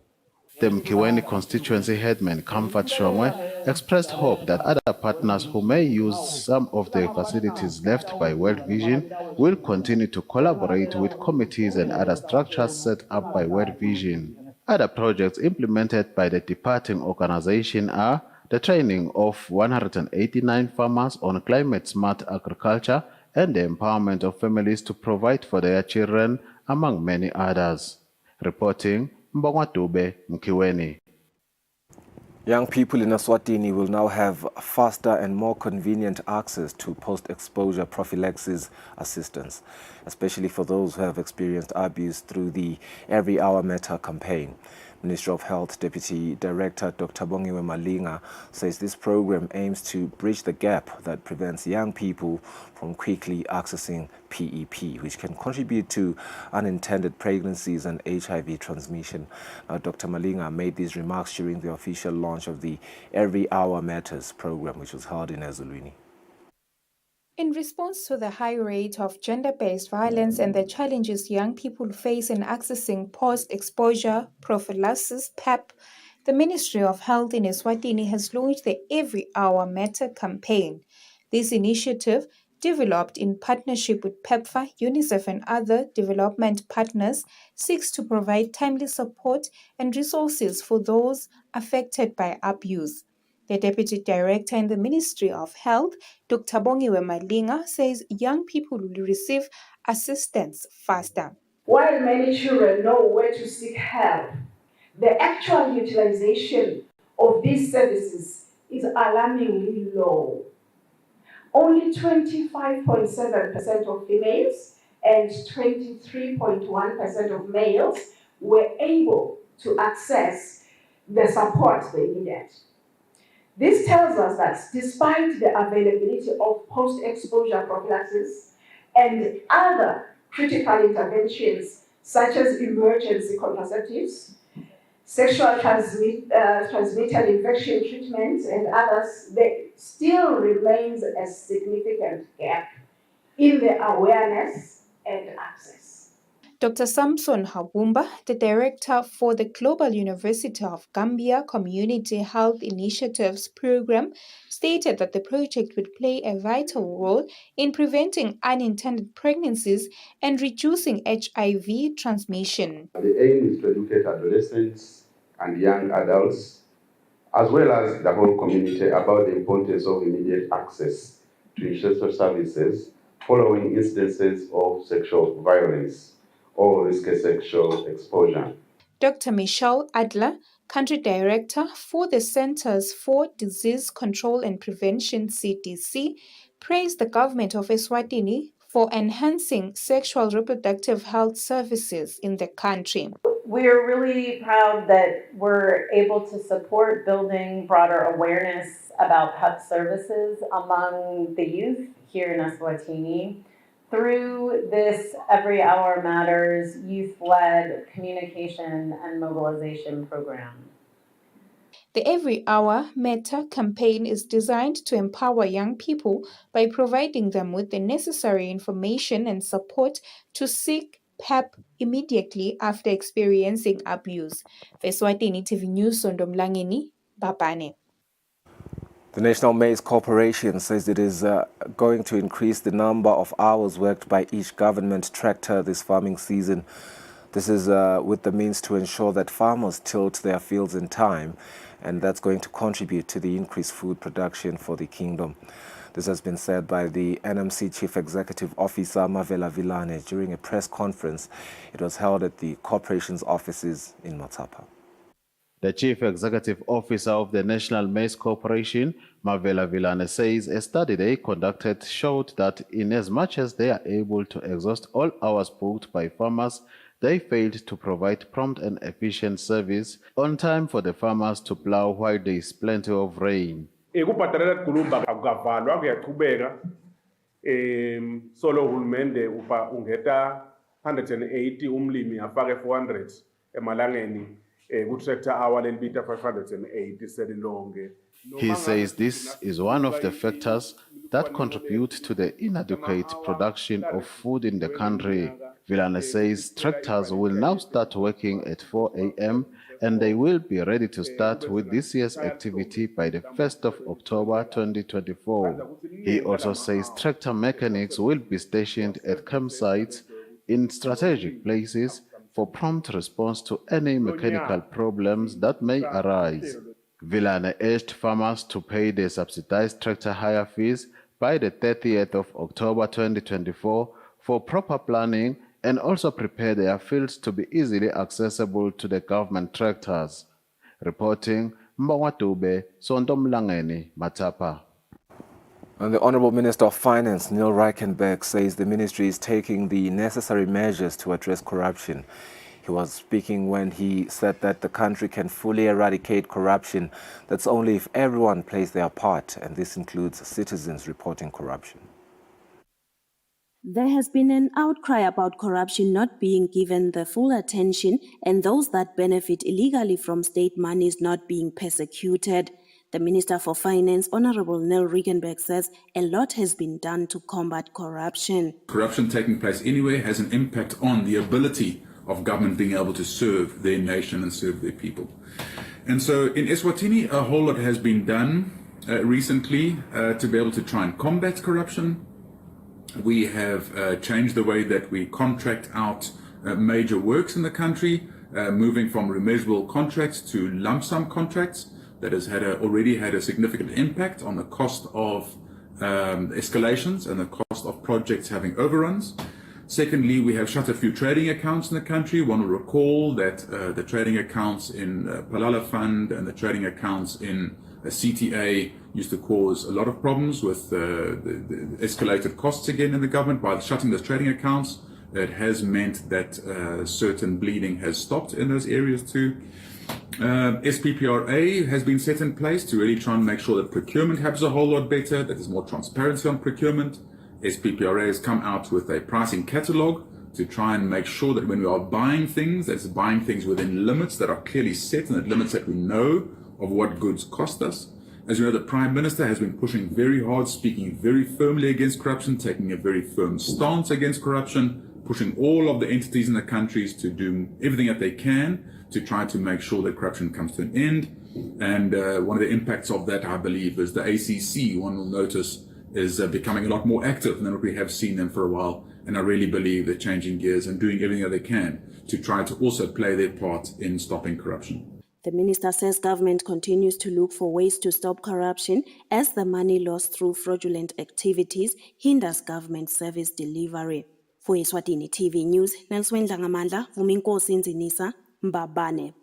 The Mkiweni constituency headman, Comfort Shongwe, expressed hope that other partners who may use some of the facilities left by World Vision will continue to collaborate with committees and other structures set up by World Vision. Other projects implemented by the departing organization are the training of 189 farmers on climate-smart agriculture and the empowerment of families to provide for their children, among many others. Reporting, Mbongwa Dube, Mkiweni. Young people in Eswatini will now have faster and more convenient access to post-exposure prophylaxis assistance, especially for those who have experienced Rabies through the Every Hour Matter campaign. Ministry of Health Deputy Director Dr. Bongiwe Malinga says this program aims to bridge the gap that prevents young people from quickly accessing PEP, which can contribute to unintended pregnancies and HIV transmission. Now, Dr. Malinga made these remarks during the official launch of the Every Hour Matters program, which was held in Eswatini. In response to the high rate of gender-based violence and the challenges young people face in accessing post-exposure prophylaxis (PEP), the Ministry of Health in Eswatini has launched the Every Hour Matter campaign. This initiative, developed in partnership with PEPFAR, UNICEF and other development partners, seeks to provide timely support and resources for those affected by abuse. The Deputy Director in the Ministry of Health, Dr. Bongiwe Malinga, says young people will receive assistance faster. While many children know where to seek help, the actual utilization of these services is alarmingly low. Only 25.7% of females and 23.1% of males were able to access the support they needed. This tells us that despite the availability of post-exposure prophylaxis and other critical interventions such as emergency contraceptives, sexual transmitted infection treatments and others, there still remains a significant gap in the awareness and access. Dr. Samson Hawumba, the Director for the Global University of Gambia Community Health Initiatives Program, stated that the project would play a vital role in preventing unintended pregnancies and reducing HIV transmission. The aim is to educate adolescents and young adults, as well as the whole community, about the importance of immediate access to essential services following instances of sexual violence or risky sexual exposure. Dr. Michelle Adler, Country Director for the Centers for Disease Control and Prevention CDC, praised the government of Eswatini for enhancing sexual reproductive health services in the country. We are really proud that we're able to support building broader awareness about PEP services among the youth here in Eswatini through this Every Hour Matters youth-led communication and mobilization program. The Every Hour Matter campaign is designed to empower young people by providing them with the necessary information and support to seek PEP immediately after experiencing abuse. Eswatini TV News, Sondomlangeni, Bapane. The National Maize Corporation says it is going to increase the number of hours worked by each government tractor this farming season. This is with the means to ensure that farmers tilt their fields in time, and that's going to contribute to the increased food production for the kingdom. This has been said by the NMC Chief Executive Officer Mavela Vilane during a press conference. It was held at the corporation's offices in Matapa. The Chief Executive Officer of the National Maize Corporation, Mavela Vilane, says a study they conducted showed that in as much as they are able to exhaust all hours booked by farmers, they failed to provide prompt and efficient service on time for the farmers to plow while there is plenty of rain. Ukubhadalela kulumba akukavalwa kuyaqhubeka solo hulumende ungeta 180 umlimi afake 400 emalangeni ku-tractor hour lelibita 580 selilonke. He says this is one of the factors that contribute to the inadequate production of food in the country. Vilane says tractors will now start working at 4 a.m. and they will be ready to start with this year's activity by the 1st of October 2024. He also says tractor mechanics will be stationed at campsites in strategic places for prompt response to any mechanical problems that may arise. Vilane urged farmers to pay their subsidized tractor hire fees by the 30th of October 2024 for proper planning and also prepare their fields to be easily accessible to the government tractors. Reporting, Mbawatube, Sondomlangeni, Matapa. And the Honorable Minister of Finance, Neil Reichenberg, says the ministry is taking the necessary measures to address corruption. He was speaking when he said that the country can fully eradicate corruption. That's only if everyone plays their part, and this includes citizens reporting corruption. There has been an outcry about corruption not being given the full attention and those that benefit illegally from state monies not being persecuted. The Minister for Finance, Honorable Neil Reichenberg, says a lot has been done to combat corruption. Corruption taking place anywhere has an impact on the ability of government being able to serve their nation and serve their people. And so in Eswatini, a whole lot has been done recently to be able to try and combat corruption. We have changed the way that we contract out major works in the country, moving from remeasurable contracts to lump sum contracts. That has already had a significant impact on the cost of escalations and the cost of projects having overruns. Secondly, we have shut a few trading accounts in the country. One will recall that the trading accounts in Palala Fund and the trading accounts in CTA used to cause a lot of problems with the escalated costs again in the government. By shutting those trading accounts, it has meant that certain bleeding has stopped in those areas too. SPPRA has been set in place to really try and make sure that procurement happens a whole lot better, that there's more transparency on procurement. SPPRA has come out with a pricing catalogue to try and make sure that when we are buying things, that's buying things within limits that are clearly set and at limits that we know of what goods cost us. As you know, the Prime Minister has been pushing very hard, speaking very firmly against corruption, taking a very firm stance against corruption, pushing all of the entities in the countries to do everything that they can to try to make sure that corruption comes to an end. And one of the impacts of that, I believe, is the ACC, one will notice, is becoming a lot more active than what we have seen them for a while. And I really believe they're changing gears and doing everything that they can to try to also play their part in stopping corruption. The minister says government continues to look for ways to stop corruption as the money lost through fraudulent activities hinders government service delivery. For Eswatini TV News, Nelswen Dlangamandla, Vuminkosi Nzinisa, Mbabane.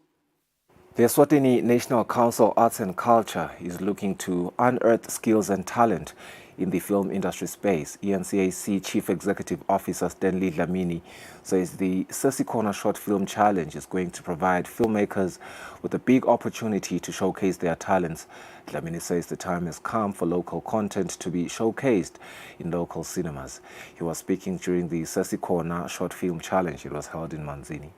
The Eswatini National Council of Arts and Culture is looking to unearth skills and talent in the film industry space. ENCAC Chief Executive Officer Stanley Dlamini says the Sesikona Short Film Challenge is going to provide filmmakers with a big opportunity to showcase their talents. Dlamini says the time has come for local content to be showcased in local cinemas. He was speaking during the Sesikona Short Film Challenge. It was held in Manzini.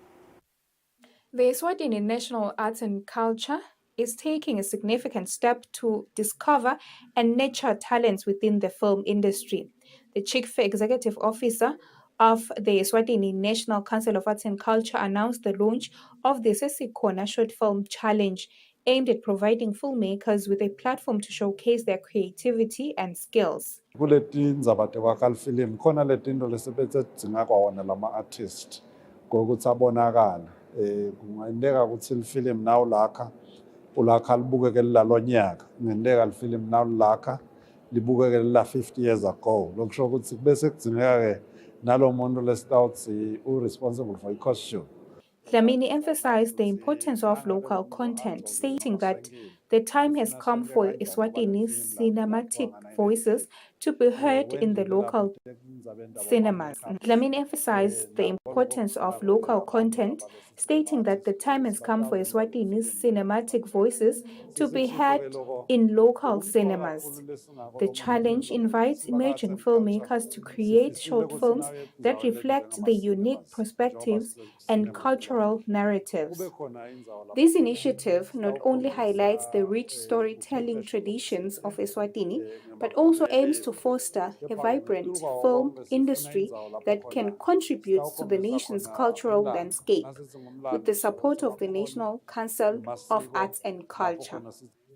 The Eswatini National Arts and Culture is taking a significant step to discover and nurture talents within the film industry. The Chief Executive Officer of the Eswatini National Council of Arts and Culture announced the launch of the Sesikona Short Film Challenge, aimed at providing filmmakers with a platform to showcase their creativity and skills. Kungayendeka ukuthi ilifilimu nawu lakha ulakha libukeke lalo nyaka kungayendeka ilifilimu nawu lakha libukeke la 50 years ago lokusho ukuthi bese kudzingeka ke nalo muntu lesitawuthi responsible for i-costume. Dlamini emphasized the importance of local content, stating that the time has come for Eswatini's cinematic voices to be heard in the local cinemas. Dlamini emphasized the importance of local content, stating that the time has come for Eswatini's cinematic voices to be heard in local cinemas. The challenge invites emerging filmmakers to create short films that reflect the unique perspectives and cultural narratives. This initiative not only highlights the rich storytelling traditions of Eswatini, but also aims to foster a vibrant film industry that can contribute to the nation's cultural landscape, with the support of the National Council of Arts and Culture.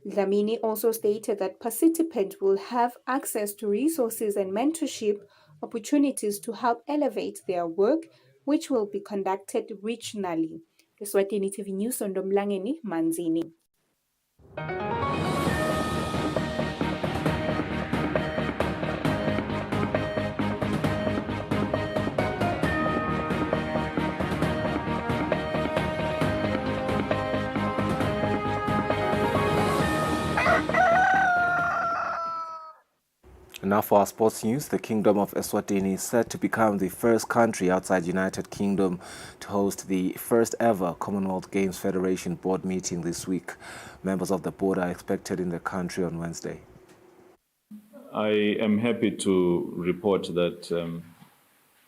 Dlamini also stated that participants will have access to resources and mentorship opportunities to help elevate their work, which will be conducted regionally. Eswatini TV News on Domlangeni, Manzini. Now for our sports news, the Kingdom of Eswatini is set to become the first country outside United Kingdom to host the first ever Commonwealth Games Federation board meeting this week. Members of the board are expected in the country on Wednesday. I am happy to report that,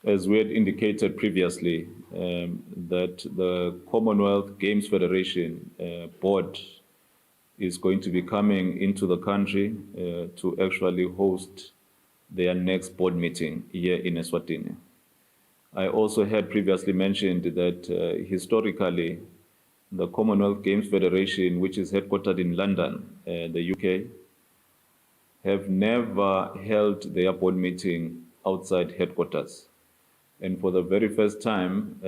as we had indicated previously, that the Commonwealth Games Federation board is going to be coming into the country to actually host their next board meeting here in Eswatini. I also had previously mentioned that historically, the Commonwealth Games Federation, which is headquartered in London, the UK, have never held their board meeting outside headquarters. And for the very first time,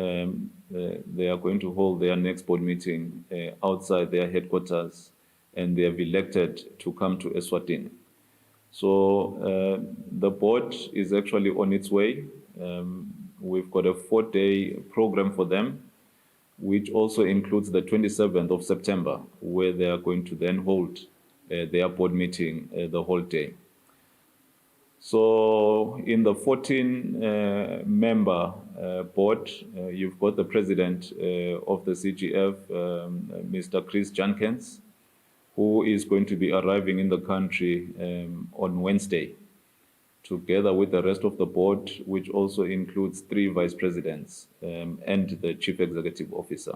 they are going to hold their next board meeting outside their headquarters, and they have elected to come to Eswatini. So the board is actually on its way. We've got a 4-day program for them, which also includes the 27th of September, where they are going to then hold their board meeting the whole day. So in the 14-member board, you've got the president of the CGF, Mr. Chris Jenkins, who is going to be arriving in the country on Wednesday, together with the rest of the board, which also includes 3 vice presidents and the chief executive officer.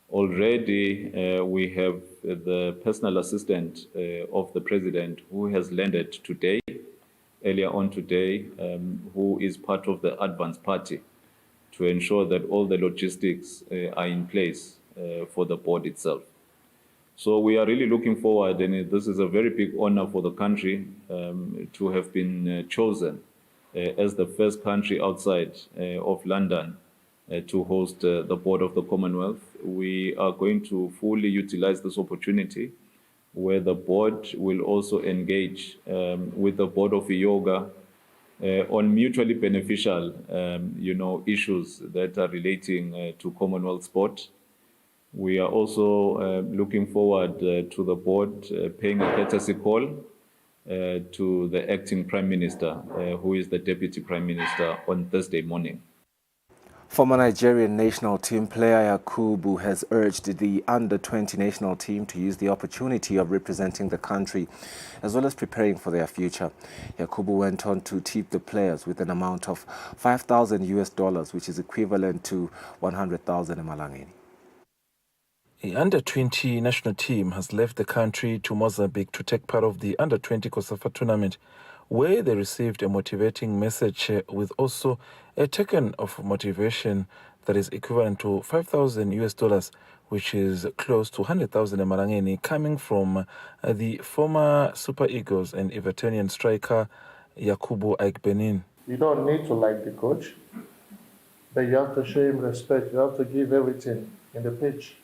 Already, we have the personal assistant of the president who has landed today, earlier on today, who is part of the advance party to ensure that all the logistics are in place for the board itself. So we are really looking forward, and this is a very big honor for the country to have been chosen as the first country outside of London to host the board of the Commonwealth. We are going to fully utilize this opportunity where the board will also engage with the board of yoga on mutually beneficial, issues that are relating to Commonwealth sport. We are also looking forward to the board paying a courtesy call to the acting Prime Minister, who is the Deputy Prime Minister, on Thursday morning. Former Nigerian national team player Yakubu has urged the under-20 national team to use the opportunity of representing the country as well as preparing for their future. Yakubu went on to tip the players with an amount of $5,000, which is equivalent to 100,000 Emalangeni. The under-20 national team has left the country to Mozambique to take part of the under-20 COSAFA tournament, where they received a motivating message with also a token of motivation that is equivalent to $5,000, which is close to 100,000 Emalangeni, coming from the former Super Eagles and Evertonian striker Yakubu Aikbenin. You don't need to like the coach, but you have to show him respect. You have to give everything in the pitch.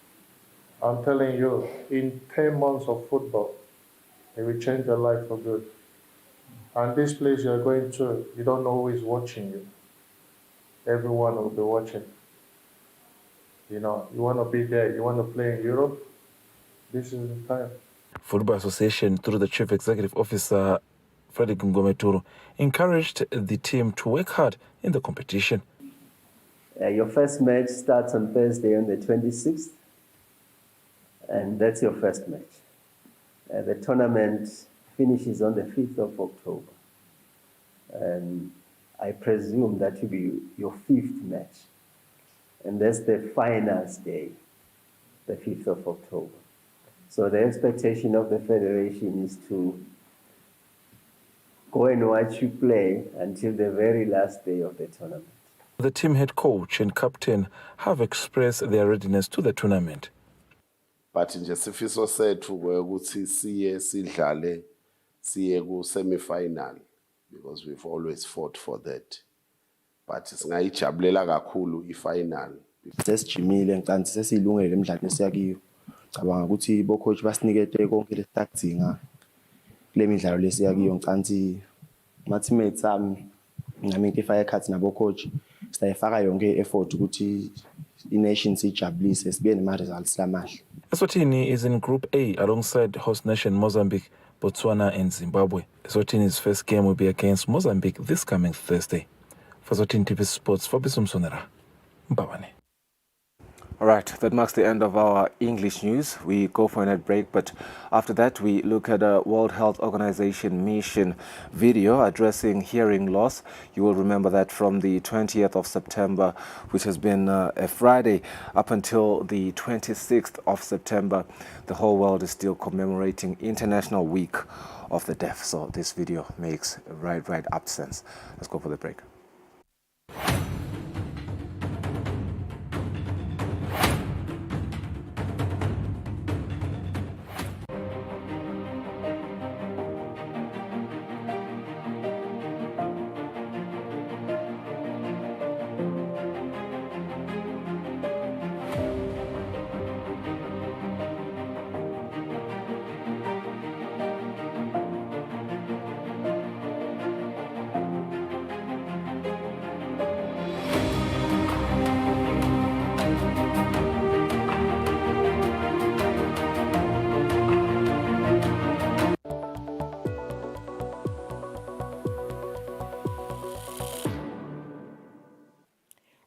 I'm telling you, in 10 months of football, it will change your life for good. And this place you're going to, you don't know who is watching you. Everyone will be watching. You want to be there, you want to play in Europe, this is the time. Football Association, through the Chief Executive Officer, Frederick Ngometuru, encouraged the team to work hard in the competition. Your first match starts on Thursday on the 26th. And that's your first match. The tournament finishes on the 5th of October. And I presume that will be your 5th match. And that's the finals day, the 5th of October. So the expectation of the Federation is to go and watch you play until the very last day of the tournament. The team head coach and captain have expressed their readiness to the tournament. But nje sifiso sethu ukuthi siye ku semi-final, because we've always fought for that. But singayijabulela kakhulu i-final. Sesijimile ngicabanga sesilungele emidlalo esiyakiyo. Cabanga ukuthi bo coach basinikete konke lesitadzinga kule midlalo lesiyakiyo. Ngicabanga ma teammates ami nami ngifaka ikhathi nabo coach sitayifaka yonke effort ukuthi i-nation sijabulise sibe nema-results lamahle. Eswatini is in Group A alongside host nation Mozambique, Botswana and Zimbabwe. Eswatini's first game will be against Mozambique this coming Thursday. For Eswatini TV Sports, Fabrice Msonera, Mbabane. All right, that marks the end of our English news. We go for a net break, but after that we look at a World Health Organization mission video addressing hearing loss. You will remember that from the 20th of September, which has been a Friday, up until the 26th of September, the whole world is still commemorating International Week of the Deaf. So this video makes right up sense. Let's go for the break.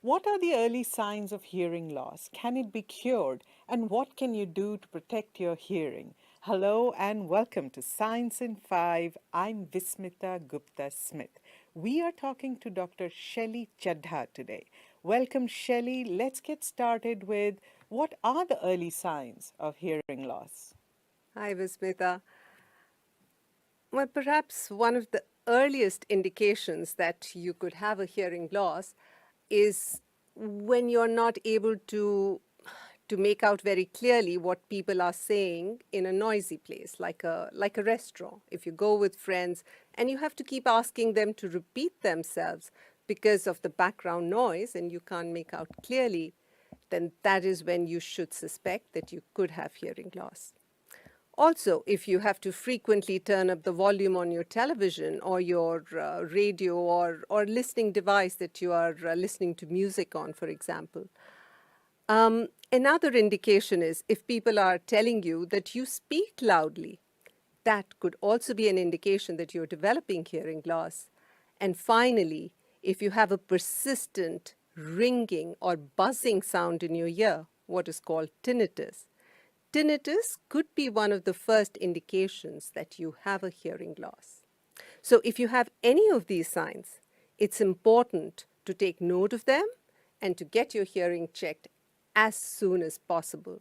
What are the early signs of hearing loss? Can it be cured? And what can you do to protect your hearing? Hello and welcome to Science in 5. I'm Vismita Gupta-Smith. We are talking to Dr. Shelly Chadha today. Welcome, Shelly. Let's get started with what are the early signs of hearing loss? Hi, Vismita. Well, perhaps one of the earliest indications that you could have a hearing loss is when you're not able to make out very clearly what people are saying in a noisy place, like a restaurant. If you go with friends and you have to keep asking them to repeat themselves because of the background noise and you can't make out clearly, then that is when you should suspect that you could have hearing loss. Also, if you have to frequently turn up the volume on your television or your radio or listening device that you are listening to music on, for example. Another indication is if people are telling you that you speak loudly, that could also be an indication that you're developing hearing loss. And finally, if you have a persistent ringing or buzzing sound in your ear, what is called tinnitus. Tinnitus could be one of the first indications that you have a hearing loss. So if you have any of these signs, it's important to take note of them and to get your hearing checked as soon as possible.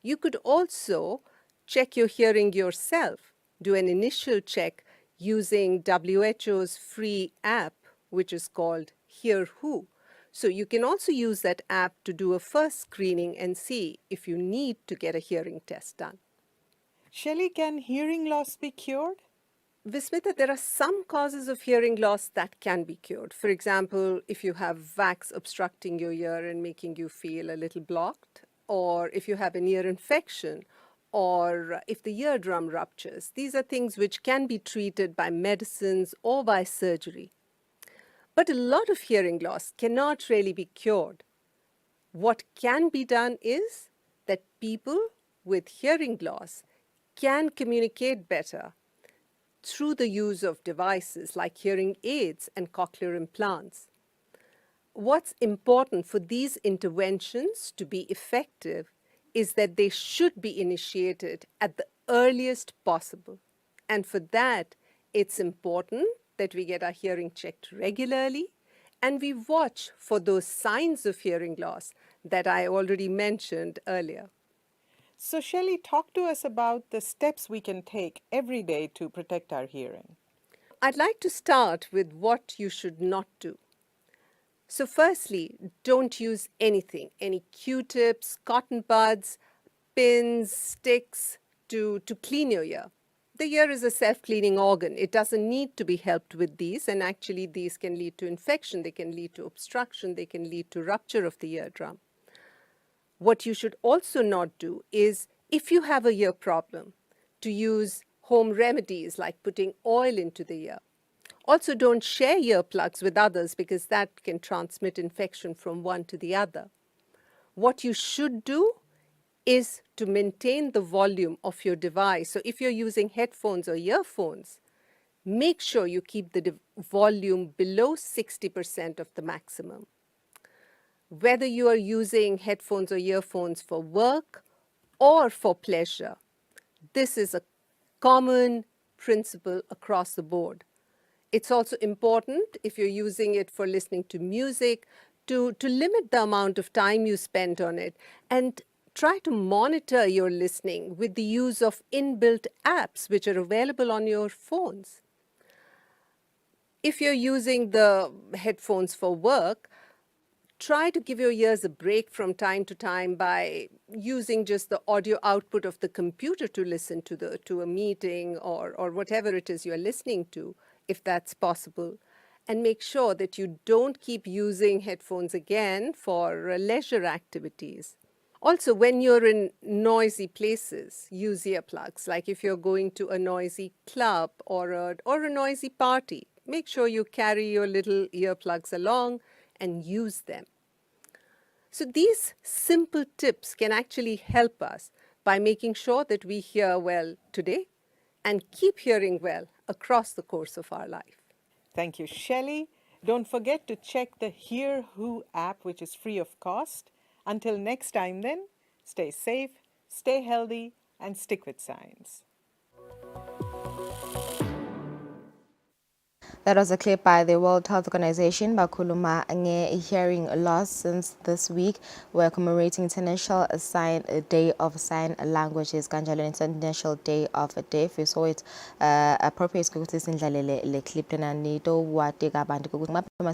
You could also check your hearing yourself, do an initial check using WHO's free app, which is called Hear Who. So you can also use that app to do a first screening and see if you need to get a hearing test done. Shelley, can hearing loss be cured? Vismita, there are some causes of hearing loss that can be cured. For example, if you have wax obstructing your ear and making you feel a little blocked, or if you have an ear infection, or if the eardrum ruptures. These are things which can be treated by medicines or by surgery. But a lot of hearing loss cannot really be cured. What can be done is that people with hearing loss can communicate better through the use of devices like hearing aids and cochlear implants. What's important for these interventions to be effective is that they should be initiated at the earliest possible. And for that, it's important that we get our hearing checked regularly and we watch for those signs of hearing loss that I already mentioned earlier. So Shelley, talk to us about the steps we can take every day to protect our hearing. I'd like to start with what you should not do. So firstly, don't use anything, any Q-tips, cotton buds, pins, sticks to clean your ear. The ear is a self-cleaning organ. It doesn't need to be helped with these, and actually these can lead to infection, they can lead to obstruction, they can lead to rupture of the eardrum. What you should also not do is, if you have a ear problem, to use home remedies like putting oil into the ear. Also, don't share earplugs with others because that can transmit infection from one to the other. What you should do is to maintain the volume of your device. So if you're using headphones or earphones, make sure you keep the volume below 60% of the maximum. Whether you are using headphones or earphones for work or for pleasure, this is a common principle across the board. It's also important, if you're using it for listening to music, to limit the amount of time you spend on it and try to monitor your listening with the use of inbuilt apps which are available on your phones. If you're using the headphones for work, try to give your ears a break from time to time by using just the audio output of the computer to listen to a meeting or whatever it is you're listening to, if that's possible. And make sure that you don't keep using headphones again for leisure activities. Also, when you're in noisy places, use earplugs. Like if you're going to a noisy club or a noisy party, make sure you carry your little earplugs along and use them. So these simple tips can actually help us by making sure that we hear well today and keep hearing well across the course of our life. Thank you, Shelley. Don't forget to check the Hear Who app, which is free of cost. Until next time then, stay safe, stay healthy, and stick with science. That was a clip by the World Health Organization, Bakuluma Nge hearing loss. Since this week, we're commemorating International Day of Sign Languages, Kanjalo International Day of Deaf. We saw it appropriate le clip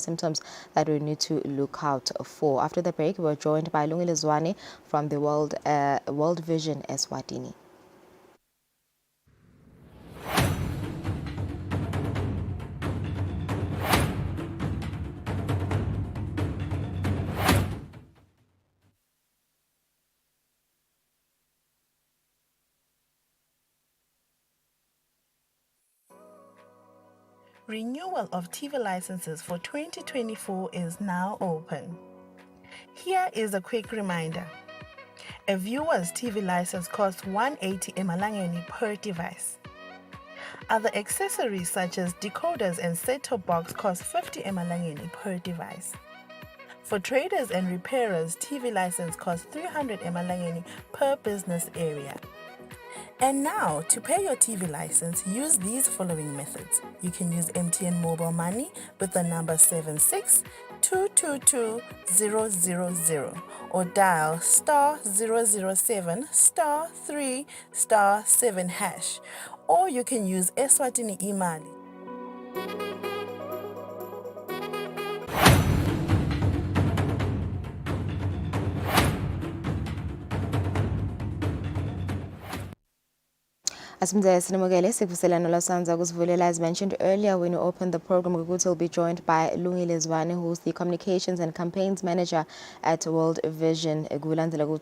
symptoms that we need to look out for. After the break, we're joined by Lungile Zwane from the World Vision Eswatini. renewal of TV licenses for 2024 is now open. Here is a quick reminder. A viewer's TV license costs 180 emalangeni per device. Other accessories such as decoders and set-top box cost 50 emalangeni per device. For traders and repairers, TV license costs 300 emalangeni per business area. And now, to pay your TV license, use these following methods. You can use MTN Mobile Money with the number 76222000 or dial *007 *3 *7 hash. Or you can use Eswatini Imali. As mentioned earlier, when we opened the program, we will be joined by Lungile Zwane, who's the Communications and Campaigns Manager at World Vision.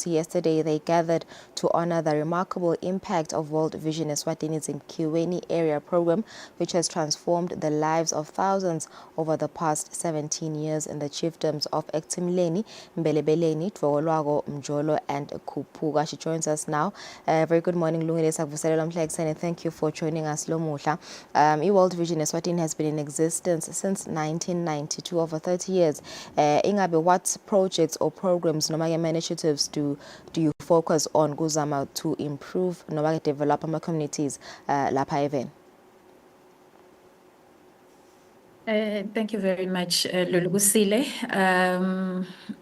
Yesterday, they gathered to honor the remarkable impact of World Vision Eswatini's Mkiweni area program, which has transformed the lives of thousands over the past 17 years in the chiefdoms of Ektimleni, Mbelebeleni, Twolwago, Mjolo, and Kupuga. She joins us now. Very good morning, Lungile. And thank you for joining us, Lomuhla. World Vision Eswatini has been in existence since 1992, over 30 years. Ingabe, what projects or programs, initiatives do you focus on Guzama to improve, develop our communities, lapha even? Thank you very much, Lulu Kusile.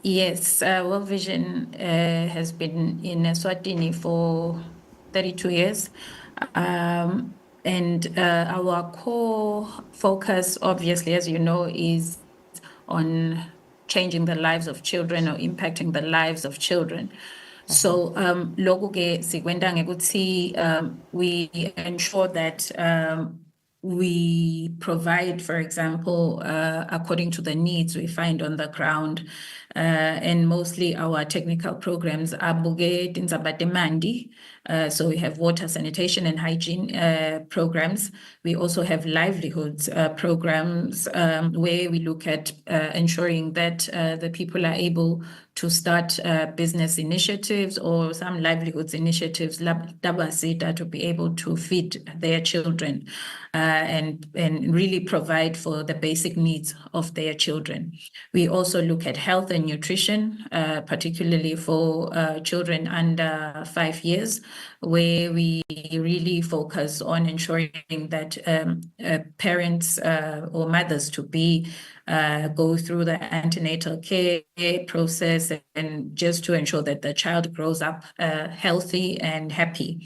Yes, World Vision has been in Eswatini for 32 years. And our core focus, obviously, as you know, is on changing the lives of children or impacting the lives of children. So, we ensure that we provide, for example, according to the needs we find on the ground, and mostly our technical programs are buget in Zabatemandi. So we have water, sanitation, and hygiene programs. We also have livelihoods programs where we look at ensuring that the people are able to start business initiatives or some livelihoods initiatives, to be able to feed their children and really provide for the basic needs of their children. We also look at health and nutrition, particularly for children under 5 years, where we really focus on ensuring that parents or mothers to be go through the antenatal care process and just to ensure that the child grows up healthy and happy.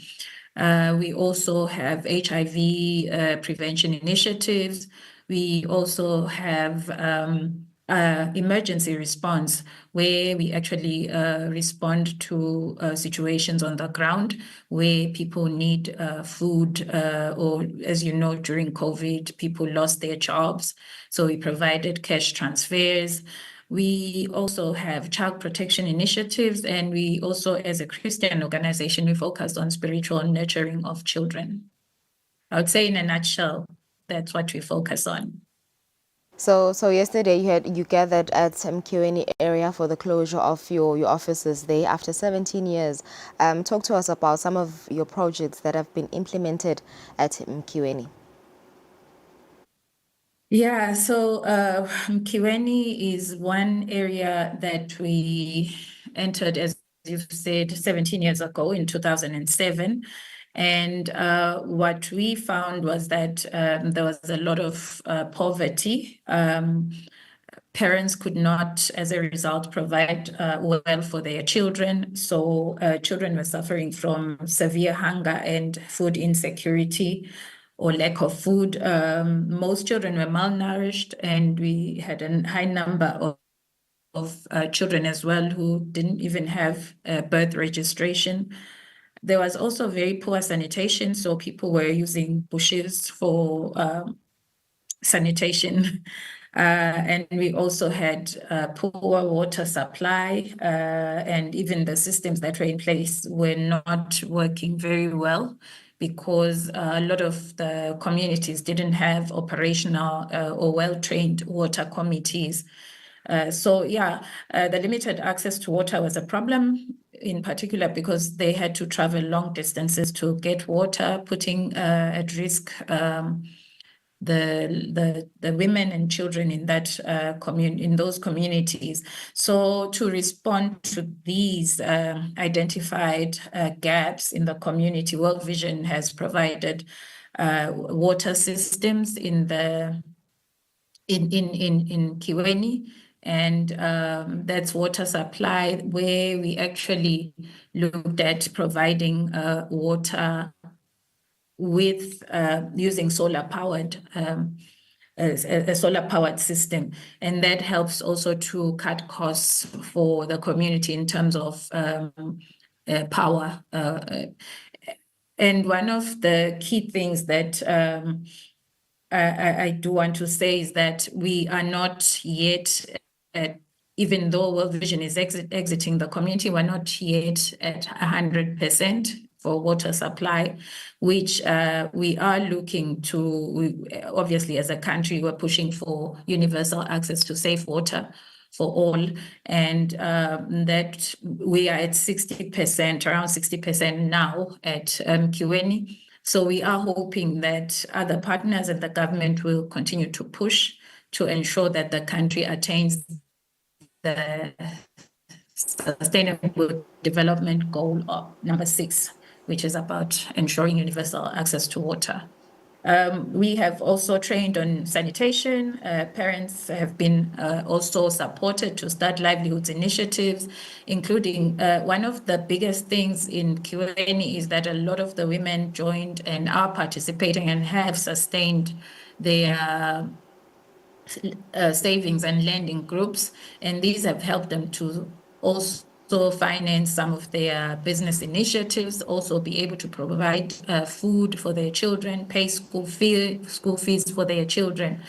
We also have HIV prevention initiatives. We also have emergency response, where we actually respond to situations on the ground where people need food, or as you know, during COVID, people lost their jobs. So we provided cash transfers. We also have child protection initiatives, and we also, as a Christian organization, we focus on spiritual nurturing of children. I would say in a nutshell, that's what we focus on. So yesterday you gathered at Mkiweni area for the closure of your offices there after 17 years. Talk to us about some of your projects that have been implemented at Mkiweni. Yeah, so Mkiweni is one area that we entered, as you've said, 17 years ago in 2007. And what we found was that there was a lot of poverty. Parents could not, as a result, provide well for their children. So children were suffering from severe hunger and food insecurity or lack of food. Most children were malnourished, and we had a high number of children as well who didn't even have birth registration. There was also very poor sanitation, so people were using bushes for sanitation. And we also had poor water supply, and even the systems that were in place were not working very well because a lot of the communities didn't have operational or well-trained water committees. The limited access to water was a problem, in particular because they had to travel long distances to get water, putting at risk the women and children in that in those communities. So to respond to these identified gaps in the community, World Vision has provided water systems in Kiweni, and that's water supply, where we actually looked at providing water with using solar-powered a solar-powered system, and that helps also to cut costs for the community in terms of power. And one of the key things that I do want to say is that we are not yet even though World Vision is exiting the community, we're not yet at 100% for water supply, which we are looking to. Obviously, as a country, we're pushing for universal access to safe water for all, and that we are at 60%, around 60% now at Kiweni. So we are hoping that other partners and the government will continue to push to ensure that the country attains the Sustainable Development Goal of number 6, which is about ensuring universal access to water. We have also trained on sanitation. Parents have been also supported to start livelihoods initiatives, including one of the biggest things in Kiweni is that a lot of the women joined and are participating and have sustained their savings and lending groups, and these have helped them to also finance some of their business initiatives, also be able to provide food for their children, pay school fees for their children.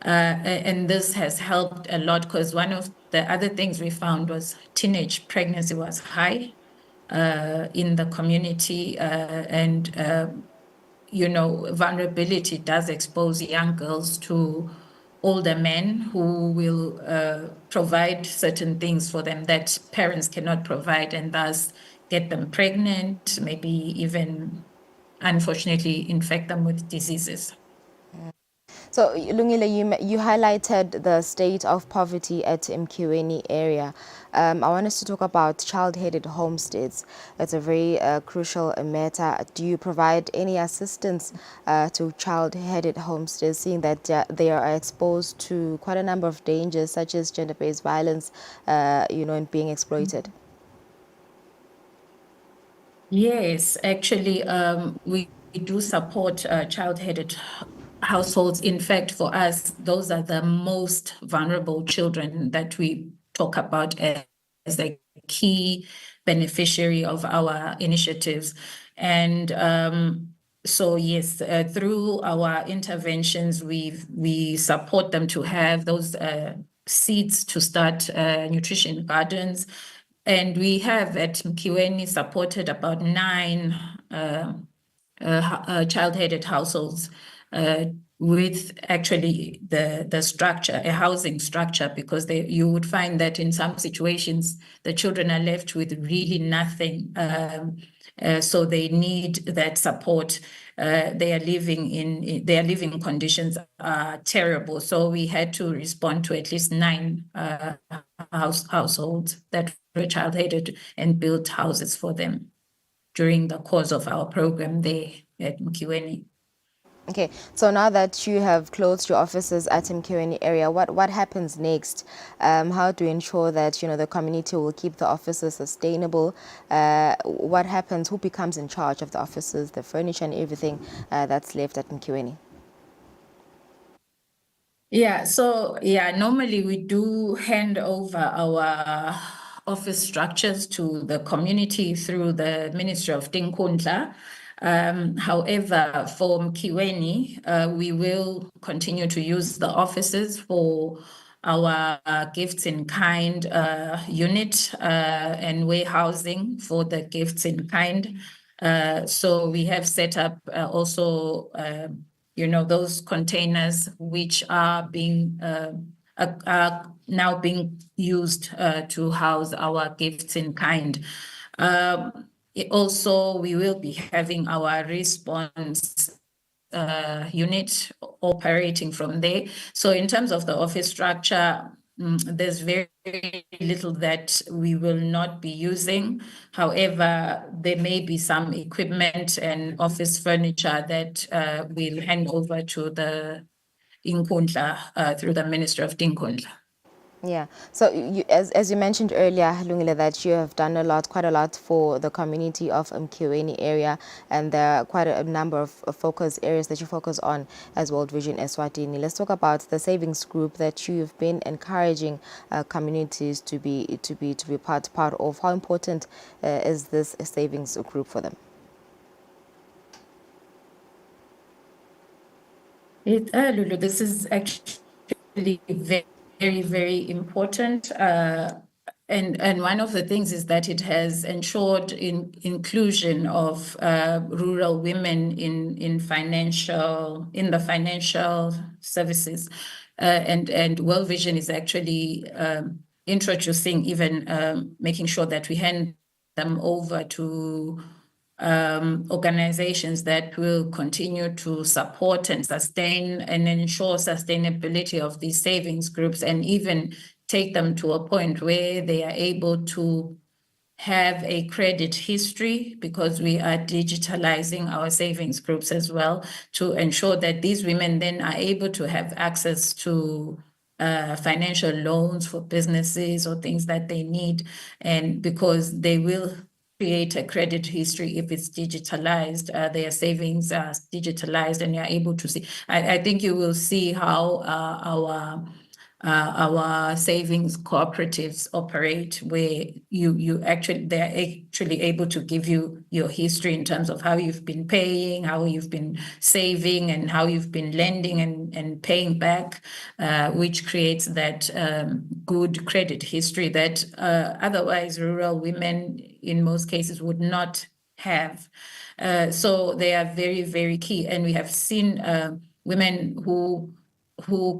And this has helped a lot, because one of the other things we found was teenage pregnancy was high in the community, and vulnerability does expose young girls to older men who will provide certain things for them that parents cannot provide, and thus get them pregnant, maybe even, unfortunately, infect them with diseases. So, Lungile, you highlighted the state of poverty at Mkiweni area. I want us to talk about child-headed homesteads. It's a very crucial matter. Do you provide any assistance to child-headed homesteads, seeing that they are exposed to quite a number of dangers, such as gender-based violence, and being exploited? Yes, actually, we do support child-headed households. In fact, for us, those are the most vulnerable children that we talk about as a key beneficiary of our initiatives. And so yes, through our interventions, we support them to have those seeds to start nutrition gardens. And we have at Mkiweni supported about 9 child-headed households with actually the structure, a housing structure, because you would find that in some situations the children are left with really nothing, so they need that support. Their living conditions are terrible, so we had to respond to at least 9 households that were child-headed and built houses for them during the course of our program there at Mkiweni. Okay, so now that you have closed your offices at Mkiweni area, what happens next? How do you ensure that the community will keep the offices sustainable? What happens? Who becomes in charge of the offices, the furniture, and everything that's left at Mkiweni? Yeah, so normally we do hand over our office structures to the community through the Ministry of Tinkundla. However, for Mkiweni, we will continue to use the offices for our gifts in kind unit and warehousing for the gifts in kind. So we have set up also, those containers which are now being used to house our gifts in kind. Also, we will be having our response unit operating from there. So in terms of the office structure, there's very little that we will not be using. However, there may be some equipment and office furniture that we'll hand over to the Inkundla through the Ministry of Dinkundla. Yeah. So as you mentioned earlier, Lungile, that you have done quite a lot for the community of Mkiweni area, and there are quite a number of focus areas that you focus on as World Vision Eswatini. Let's talk about the savings group that you've been encouraging communities to be part of. How important is this savings group for them? Lulu, this is actually very, very important. And one of the things is that it has ensured inclusion of rural women in the financial services. And World Vision is actually introducing, even making sure that we hand them over to organizations that will continue to support and sustain and ensure sustainability of these savings groups, and even take them to a point where they are able to have a credit history, because we are digitalizing our savings groups as well, to ensure that these women then are able to have access to financial loans for businesses or things that they need, and because they will create a credit history if it's digitalized, their savings are digitalized, and you're able to see. I think you will see how our savings cooperatives operate, where they're actually able to give you your history in terms of how you've been paying, how you've been saving, and how you've been lending and paying back, which creates that good credit history that otherwise rural women in most cases would not have. So they are very, very key. And we have seen women who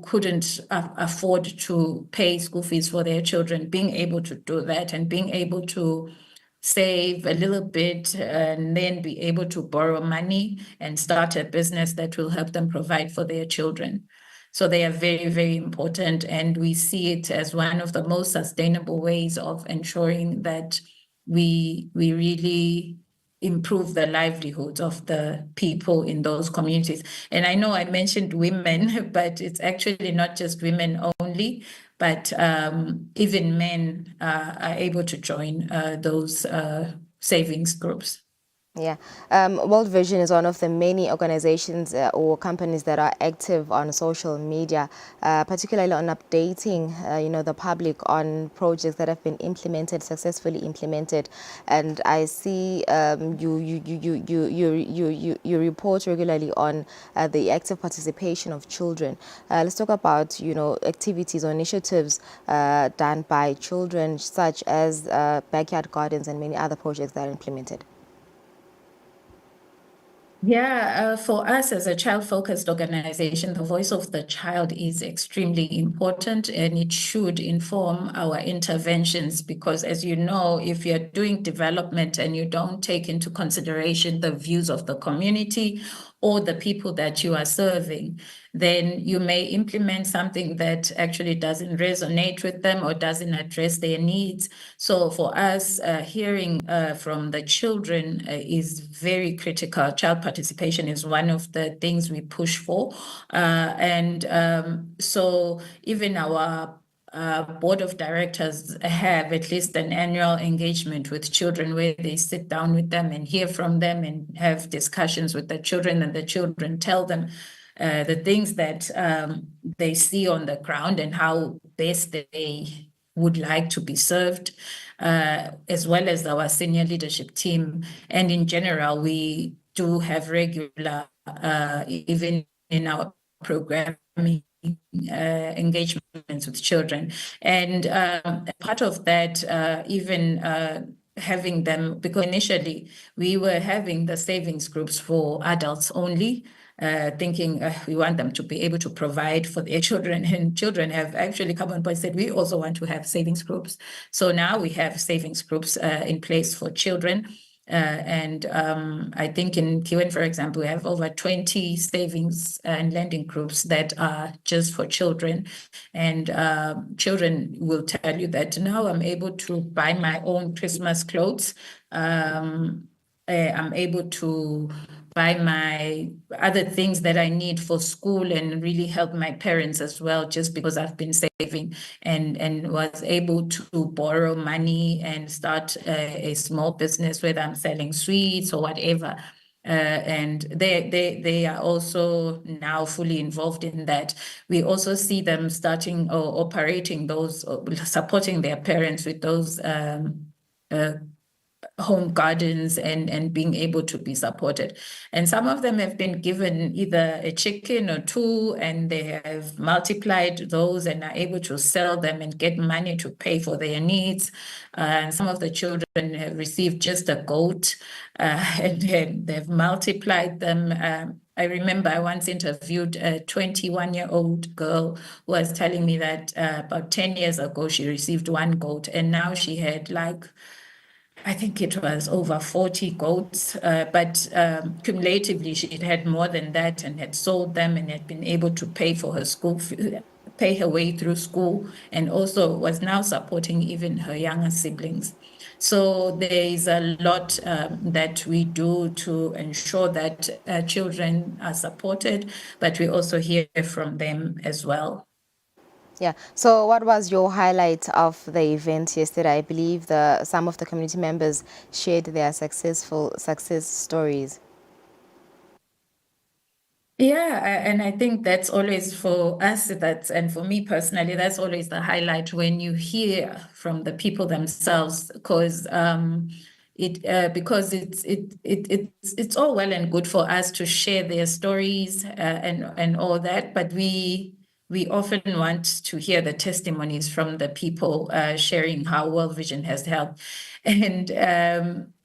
couldn't afford to pay school fees for their children being able to do that, and being able to save a little bit and then be able to borrow money and start a business that will help them provide for their children. So they are very, very important, and we see it as one of the most sustainable ways of ensuring that we really improve the livelihoods of the people in those communities. And I know I mentioned women, but it's actually not just women only, but even men are able to join those savings groups. Yeah, World Vision is one of the many organizations or companies that are active on social media, particularly on updating, the public on projects that have been successfully implemented. And I see you report regularly on the active participation of children. Let's talk about activities or initiatives done by children, such as backyard gardens and many other projects that are implemented. Yeah, for us as a child-focused organization, the voice of the child is extremely important, and it should inform our interventions, because as you know, if you're doing development and you don't take into consideration the views of the community or the people that you are serving, then you may implement something that actually doesn't resonate with them or doesn't address their needs. So for us, hearing from the children is very critical. Child participation is one of the things we push for. So even our board of directors have at least an annual engagement with children, where they sit down with them and hear from them and have discussions with the children, and the children tell them the things that they see on the ground and how best they would like to be served, as well as our senior leadership team. And in general, we do have regular, even in our programming, engagements with children. And part of that, even having them, because initially we were having the savings groups for adults only, thinking we want them to be able to provide for their children, and children have actually come on board and said, we also want to have savings groups. So now we have savings groups in place for children. And I think in Kiwen, for example, we have over 20 savings and lending groups that are just for children. And children will tell you that now I'm able to buy my own Christmas clothes. I'm able to buy my other things that I need for school and really help my parents as well, just because I've been saving and was able to borrow money and start a small business, whether I'm selling sweets or whatever. And they are also now fully involved in that. We also see them starting or operating those, supporting their parents with those home gardens and being able to be supported. And some of them have been given either a chicken or two, and they have multiplied those and are able to sell them and get money to pay for their needs. And some of the children have received just a goat and they've multiplied them. I remember I once interviewed a 21-year-old girl who was telling me that about 10 years ago, she received one goat, and now she had I think it was over 40 goats, but cumulatively she had more than that and had sold them and had been able to pay for her school, pay her way through school, and also was now supporting even her younger siblings. So there is a lot that we do to ensure that children are supported, but we also hear from them as well. Yeah. So what was your highlight of the event yesterday? I believe some of the community members shared their success stories. Yeah, and I think that's always for us, and for me personally, that's always the highlight when you hear from the people themselves, because it's all well and good for us to share their stories and all that, but we often want to hear the testimonies from the people sharing how World Vision has helped. And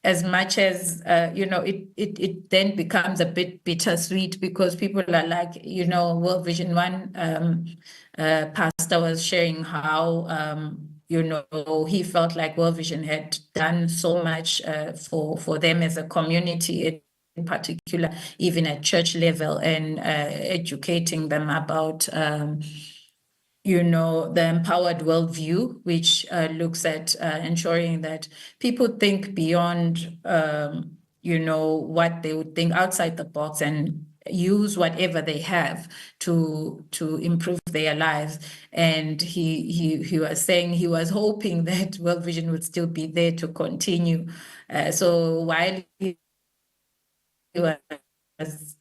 as much as, it then becomes a bit bittersweet, because people are like, World Vision one pastor was sharing how, he felt like World Vision had done so much for them as a community, in particular, even at church level, and educating them about the empowered worldview, which looks at ensuring that people think beyond, what they would think outside the box and use whatever they have to improve their lives. And he was saying he was hoping that World Vision would still be there to continue. So while he was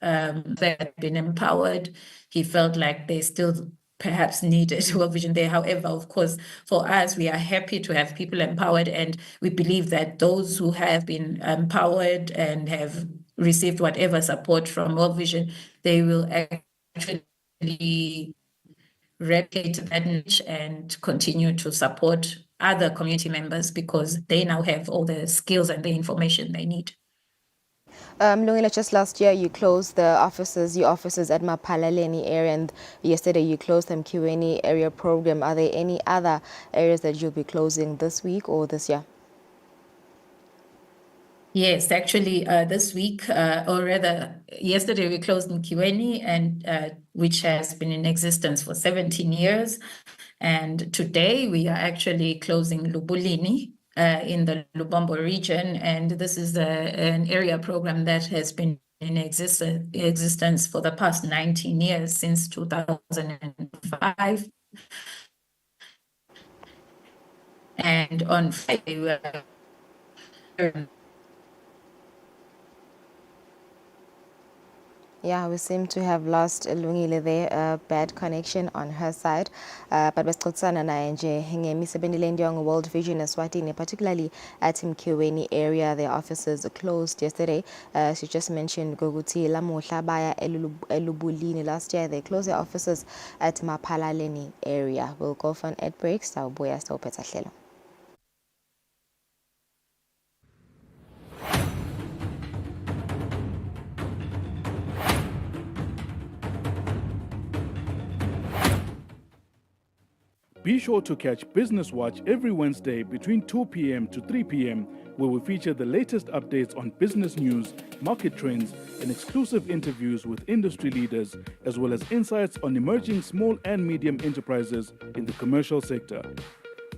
they had been empowered, he felt like they still perhaps needed World Vision there. However, of course, for us, we are happy to have people empowered, and we believe that those who have been empowered and have received whatever support from World Vision, they will actually replicate that niche and continue to support other community members, because they now have all the skills and the information they need. Lungile, just last year you closed your offices at Mapalaleni area, and yesterday you closed the Mkiweni area program. Are there any other areas that you'll be closing this week or this year? Yes, actually, this week, or rather, yesterday we closed Mkiweni, and which has been in existence for 17 years. And today we are actually closing Lubulini in the Lubombo region. And this is an area program that has been in existence for the past 19 years, since 2005. And on Friday, we are Yeah, we seem to have lost Lungile there, a bad connection on her side. But besixoxisana naye nje ngemisebenzi lendiyong World Vision Eswatini, particularly at Mkiweni area. Their offices closed yesterday. She just mentioned Goguti lamuhla baya elubulini. Last year they closed their offices at Mapalaleni area. We'll go for an ad break. Sawubuya sawuphetha hlelo. Be sure to catch Business Watch every Wednesday between 2 p.m. to 3 p.m., where we feature the latest updates on business news, market trends, and exclusive interviews with industry leaders, as well as insights on emerging small and medium enterprises in the commercial sector.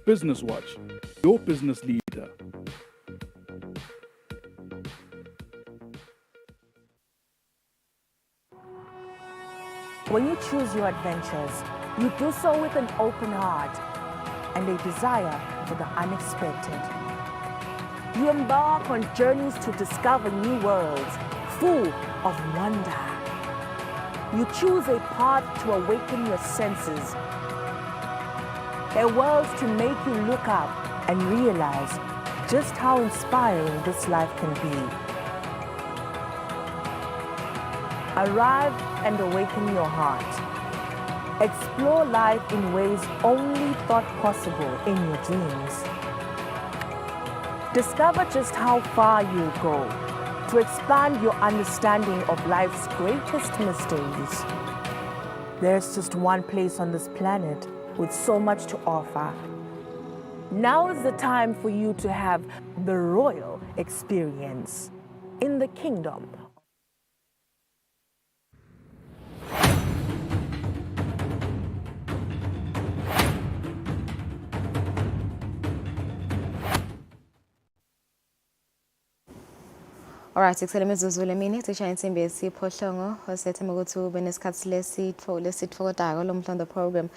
Business Watch, your business leader. When you choose your adventures, you do so with an open heart and a desire for the unexpected. You embark on journeys to discover new worlds, full of wonder. You choose a path to awaken your senses, a world to make you look up and realize just how inspiring this life can be. Arrive and awaken your heart. Explore life in ways only thought possible in your dreams. Discover just how far you'll go to expand your understanding of life's greatest mysteries. There's just one place on this planet with so much to offer. Now is the time for you to have the royal experience in the kingdom. Alright, ikusele imizuzu lemini cishe insimbi yesiphohlongo osethemba ukuthi ube nesikhathi lesitfokotayo lo mhlondo program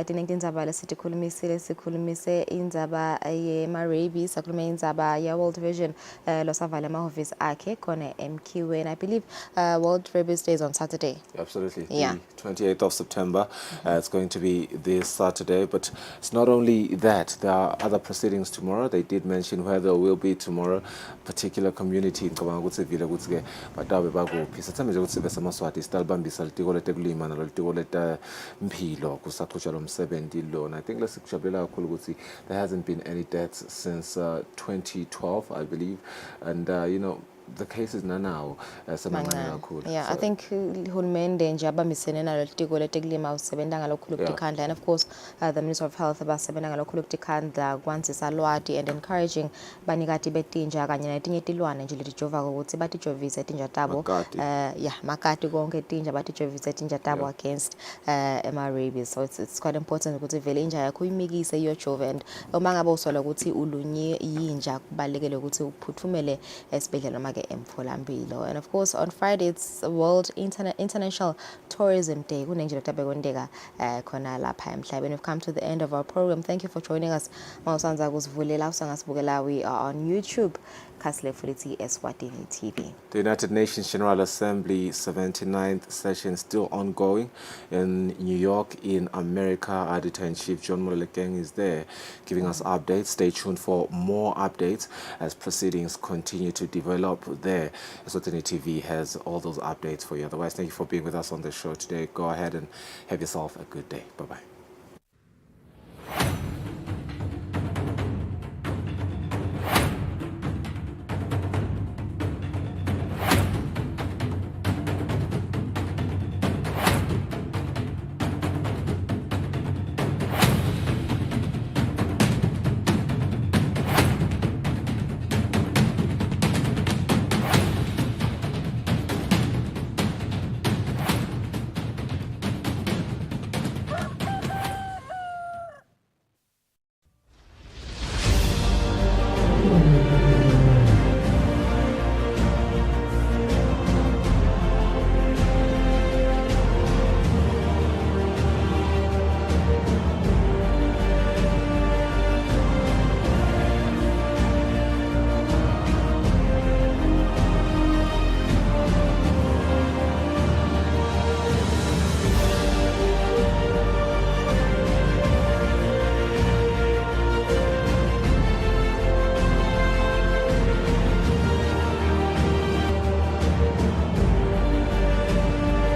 dinenge indzaba sikhulumise indzaba ye-Rabies, sakhulume indzaba ye-World Vision losavala amahhovisi akhe khona eMkhiweni, and I believe World Rabies Day is on Saturday. Absolutely. Yeah. The 28th of September. It's going to be this Saturday, but it's not only that. There are other proceedings tomorrow. They did mention where there will be tomorrow, particular community in ukuthi vile ukuthi ke batabe bakuphi sithembe ukuthi besamaswati sitalibambisa litiko letekulima nalo litiko mpilo kusakhutshwa lo msebenzi lo. And I think lesikujabulela kakhulu ukuthi there hasn't been any deaths since 2012, I believe, and you know the cases now yeah, I think hulumende nje abambisene nalo litiko letekulima usebenza ngalokhulu kutikhandla, and of course the Minister of Health abasebenza ngalokhulu kutikhandla kwanzisa lwati and encouraging banikati betinja kanye netinye tilwane nje letijova ukuthi batijovise tinja tabo makati konke tinja batijovise tinja tabo against Rabies. So it's quite important ukuthi vele inja yakho uyimikise iyojova, and uma ngabe usola ukuthi ulunye yinja kubalekele ukuthi uphuthumele esibhedlela noma emtholampilo. And of course on Friday it's World International Tourism Day. Kunenje lotabekwendeka khona lapha emhlabeni. We've come to the end of our program. Thank you for joining us. Mawusanza kusivulela usangasibukela. We are on YouTube, Kusile futhi Eswatini TV. The United Nations General Assembly 79th session still ongoing in New York in America. Editor-in-Chief John Molekeng is there giving us updates. Stay tuned for more updates as proceedings continue to develop there. Eswatini TV has all those updates for you. Otherwise, thank you for being with us on the show today. Go ahead and have yourself a good day. Bye-bye.